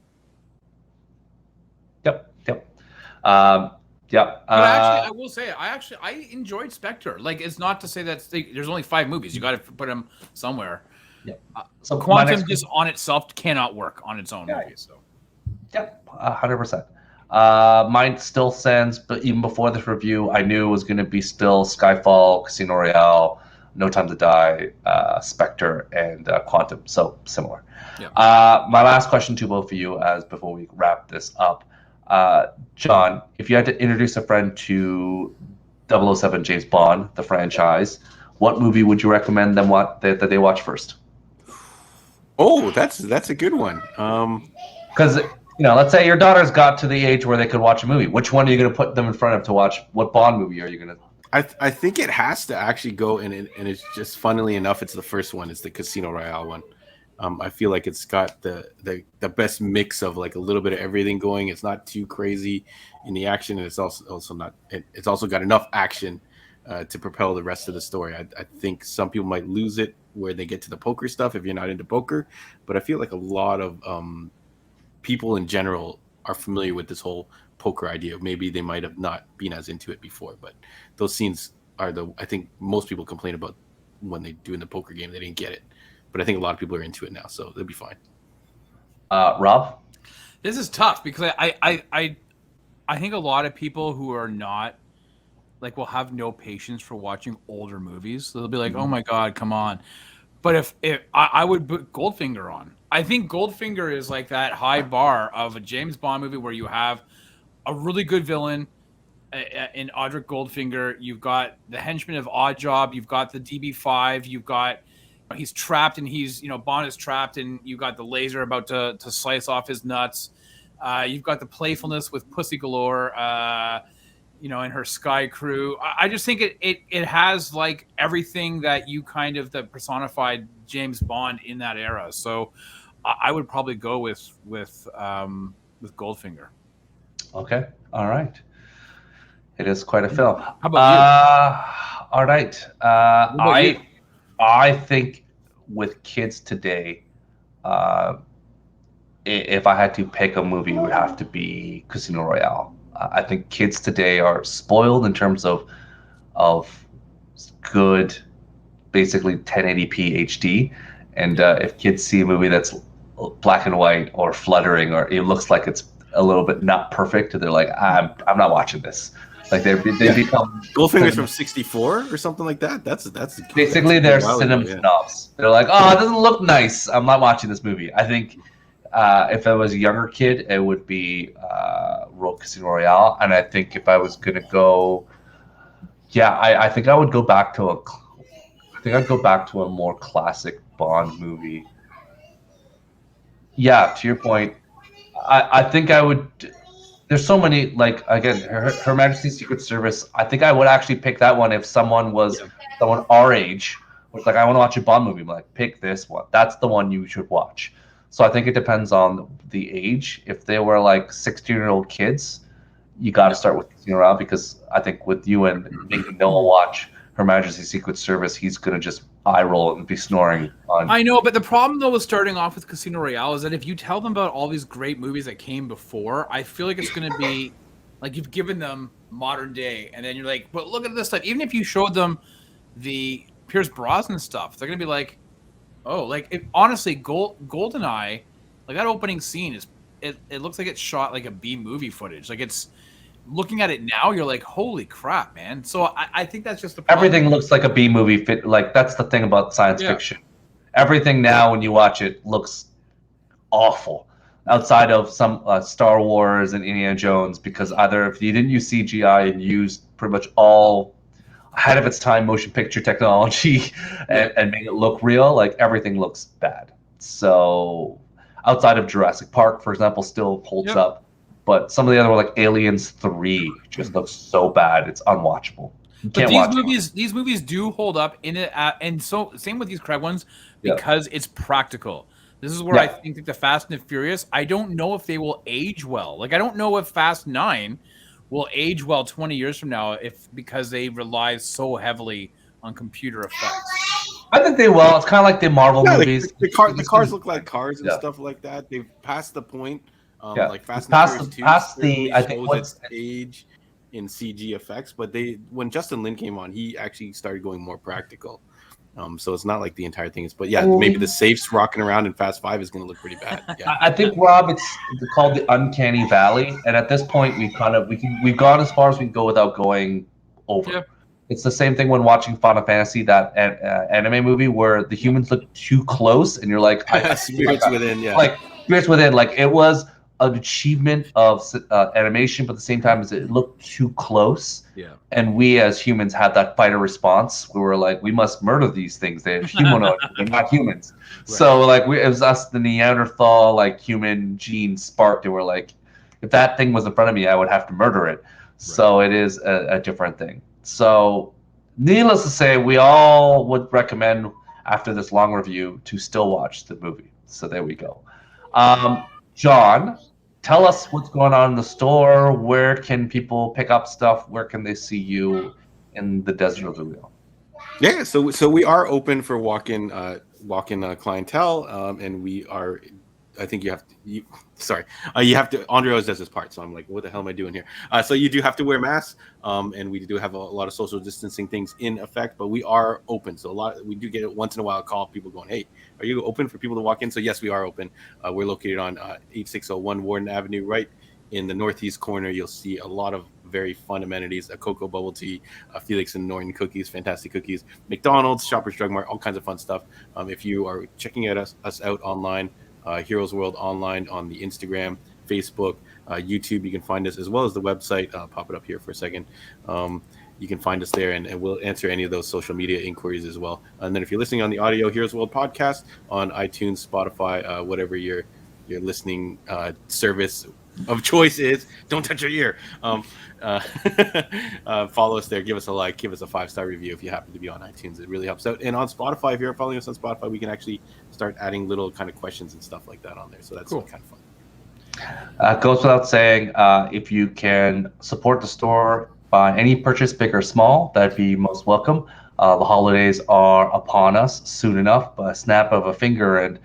Yep. But actually, I will say, I enjoyed Spectre. Like, it's not to say that there's only 5 movies. You got to put them somewhere. Yeah. So Quantum just on itself cannot work on its own movie. So. Yep, 100%. Mine still stands, but even before this review, I knew it was going to be still Skyfall, Casino Royale, No Time to Die, Spectre, and Quantum. So similar. Yeah. My last question to both of you, as before we wrap this up, John, if you had to introduce a friend to 007 James Bond, the franchise, what movie would you recommend them that they watch first? Oh, that's a good one. Because let's say your daughter's got to the age where they could watch a movie. Which one are you going to put them in front of to watch? What Bond movie are you going to? I think it has to actually go, and it's just funnily enough, it's the first one. It's the Casino Royale one. I feel like it's got the best mix of like a little bit of everything going. It's not too crazy in the action, and it's also not. It's also got enough action to propel the rest of the story. I think some people might lose it where they get to the poker stuff if you're not into poker, but I feel like a lot of people in general are familiar with this whole poker idea. Maybe they might have not been as into it before, but those scenes are I think most people complain about when they do in the poker game, they didn't get it. But I think a lot of people are into it now, so they'll be fine. Rob? This is tough because I think a lot of people who are not will have no patience for watching older movies. So they'll be like, "Oh my God, come on!" But if I would put Goldfinger on, I think Goldfinger is like that high bar of a James Bond movie where you have a really good villain in Audric Goldfinger. You've got the henchman of Oddjob. You've got the DB5. You've got he's trapped and Bond is trapped and you got the laser about to slice off his nuts. You've got the playfulness with Pussy Galore, and her Sky Crew. I just think it has like everything that you kind of that personified James Bond in that era. So I would probably go with Goldfinger. Okay. All right. It is quite a film. How about you? All right. I think with kids today, if I had to pick a movie, it would have to be Casino Royale. I think kids today are spoiled in terms of good, basically 1080p HD. And if kids see a movie that's black and white or fluttering or it looks like it's a little bit not perfect, they're like, I'm not watching this. Like they become Goldfinger's from '64 or something like that. That's basically they're cinema snobs. They're like, oh, it doesn't look nice. I'm not watching this movie. I think if I was a younger kid, it would be Casino Royale. And I think if I was gonna go, I think I would go back to a more classic Bond movie. Yeah, to your point, I think I would. There's so many, like, again, Her Majesty's Secret Service. I think I would actually pick that one if someone was someone our age was like, I want to watch a Bond movie. I'm like, pick this one. That's the one you should watch. So I think it depends on the age. If they were like 16-year-old kids, you got to start with Casino Royale, because I think with you and making Noah watch Her Majesty's Secret Service, he's gonna just eye roll and be snoring on. I know, but the problem though with starting off with Casino Royale is that if you tell them about all these great movies that came before, I feel like it's going to be like you've given them modern day, and then you're like, but look at this stuff. Even if you showed them the Pierce Brosnan stuff, they're going to be like, oh, like honestly, GoldenEye, like that opening scene is it looks like it's shot like a B movie footage. Like it's looking at it now, you're like, holy crap, man. So I think that's just the problem. Everything looks like a B movie fit. Like that's the thing about science fiction. Everything now, when you watch it, looks awful. Outside of some Star Wars and Indiana Jones, because either if you didn't use CGI and used pretty much all ahead of its time motion picture technology and made it look real, like everything looks bad. So outside of Jurassic Park, for example, still holds up. But some of the other, like Aliens 3, just looks so bad it's unwatchable. But these movies do hold up in it, and so same with these Craig ones because it's practical. This is where I think that the Fast and the Furious, I don't know if they will age well. Like I don't know if Fast 9 will age well 20 years from now because they rely so heavily on computer effects. I think they will. It's kind of like the Marvel movies. The cars look like cars and stuff like that. They've passed the point. Like Fast and Furious 2 past the I think what's age in CG effects, but when Justin Lin came on, he actually started going more practical. So it's not like the entire thing is, but maybe the safes rocking around in Fast 5 is going to look pretty bad. Yeah. I think, Rob, it's called the Uncanny Valley, and at this point we've gone as far as we can go without going over. Yep. It's the same thing when watching Final Fantasy, that anime movie where the humans look too close, and you're like, Spirits Within, like Spirits Within, like it was an achievement of animation, but at the same time as it looked too close. Yeah. And we as humans had that fighter response. We were like, we must murder these things. They're humanoid. They're not humans. Right. So like it was us, the Neanderthal, like human gene sparked, and we're like, if that thing was in front of me, I would have to murder it. Right. So it is a different thing. So needless to say, we all would recommend after this long review to still watch the movie. So there we go. John, tell us what's going on in the store. Where can people pick up stuff? Where can they see you in the desert of the real? Yeah, so we are open for walk-in clientele, and we are. I think you have to. Andre always does his part, so I'm like, what the hell am I doing here? So you do have to wear masks, and we do have a lot of social distancing things in effect, but we are open. So we do get it once in a while. Call people going, hey, are you open for people to walk in? So yes, we are open. We're located on 8601 Warden Avenue, right in the northeast corner. You'll see a lot of very fun amenities: a cocoa bubble tea, Felix and Norton cookies, fantastic cookies, McDonald's, Shoppers Drug Mart, all kinds of fun stuff. If you are checking us out online, Heroes World Online on the Instagram, Facebook, YouTube, you can find us, as well as the website. Pop it up here for a second. You can find us there, and we'll answer any of those social media inquiries as well. And then if you're listening on the audio Heroes World podcast on iTunes, Spotify, whatever your listening service of choice is, don't touch your ear. Follow us there, give us a like, give us a 5-star review if you happen to be on iTunes. It really helps out. And on Spotify, if you're following us on Spotify, we can actually start adding little kind of questions and stuff like that on there. So that's cool. Kind of fun. Goes without saying, if you can support the store by any purchase, big or small, that'd be most welcome. The holidays are upon us soon enough. A snap of a finger and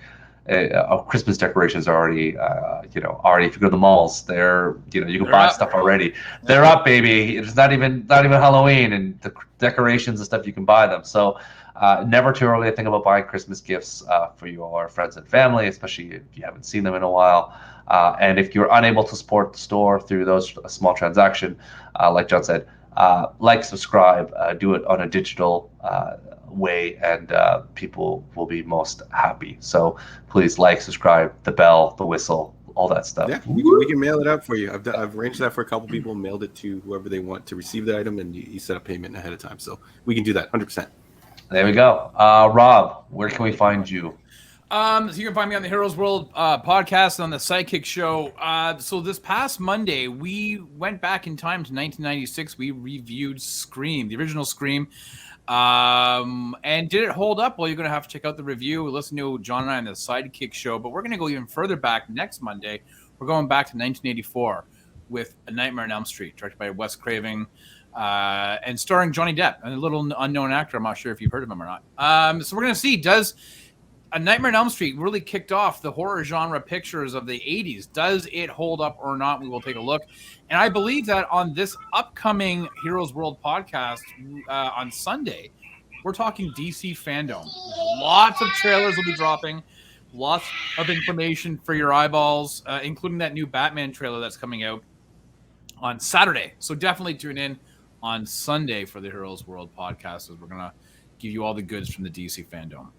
Christmas decorations are already, already. If you go to the malls, you can buy stuff already. They're up, baby. It's not even Halloween, and the decorations and stuff, you can buy them. So never too early to think about buying Christmas gifts for your friends and family, especially if you haven't seen them in a while. And if you're unable to support the store through those small transaction, like John said, like, subscribe, do it on a digital way, and people will be most happy. So please like, subscribe, the bell, the whistle, all that stuff. Yeah, we can mail it out for you. I've arranged that for a couple people, mailed it to whoever they want to receive the item, and you set up payment ahead of time. So we can do that 100%. There we go. Rob, where can we find you? So you can find me on the Heroes World podcast on the Sidekick Show. So this past Monday, we went back in time to 1996. We reviewed Scream, the original Scream. And did it hold up? Well, you're going to have to check out the review. Listen to John and I on the Sidekick Show. But we're going to go even further back next Monday. We're going back to 1984. with A Nightmare on Elm Street, directed by Wes Craven, and starring Johnny Depp, a little unknown actor. I'm not sure if you've heard of him or not. So we're going to see, does A Nightmare on Elm Street really kicked off the horror genre pictures of the 80s? Does it hold up or not? We will take a look. And I believe that on this upcoming Heroes World podcast on Sunday, we're talking DC fandom. Lots of trailers will be dropping. Lots of information for your eyeballs, including that new Batman trailer that's coming out on Saturday. So definitely tune in on Sunday for the Heroes World podcast, as we're going to give you all the goods from the DC fandom.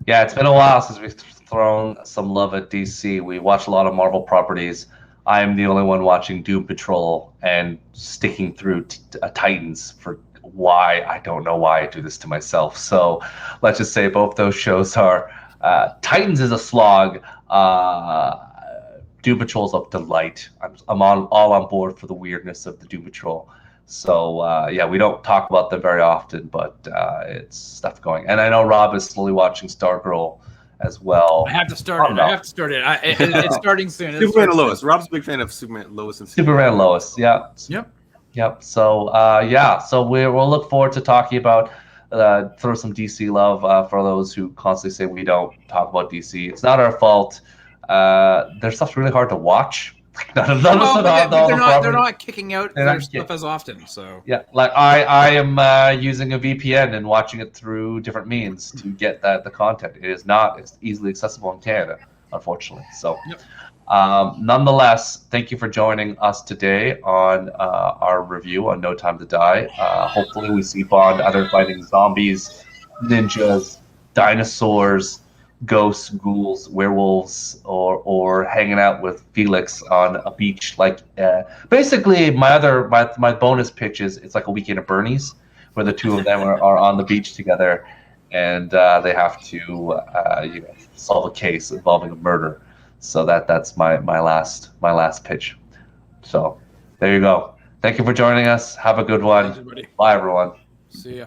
Yeah, it's been a while since we've thrown some love at DC. We watch a lot of Marvel properties. I am the only one watching Doom Patrol and sticking through Titans for why. I don't know why I do this to myself. So let's just say both those shows are Titans is a slog. Doom Patrol's a delight. I'm all on board for the weirdness of the Doom Patrol. So yeah, we don't talk about them very often, but it's stuff going. And I know Rob is slowly watching Stargirl as well. I have to start it. It's starting soon. Superman and Lois. Rob's a big fan of Superman, Lois, and Superman and Lois. Yeah. Yep. So yeah. So we'll look forward to talking about throw some DC love for those who constantly say we don't talk about DC. It's not our fault. Their stuff's really hard to watch. They're not kicking out their stuff as often. So yeah, like I am using a VPN and watching it through different means to get the content. It is not easily accessible in Canada, unfortunately. So nonetheless, thank you for joining us today on our review on No Time to Die. Hopefully we see Bond either fighting zombies, ninjas, dinosaurs, ghosts, ghouls, werewolves, or hanging out with Felix on a beach. Like basically my bonus pitch is it's like a weekend at Bernie's, where the two of them are on the beach together, and they have to solve a case involving a murder. So that's my last pitch. So there you go. Thank you for joining us. Have a good one. Thanks, everybody. Bye, everyone. See ya.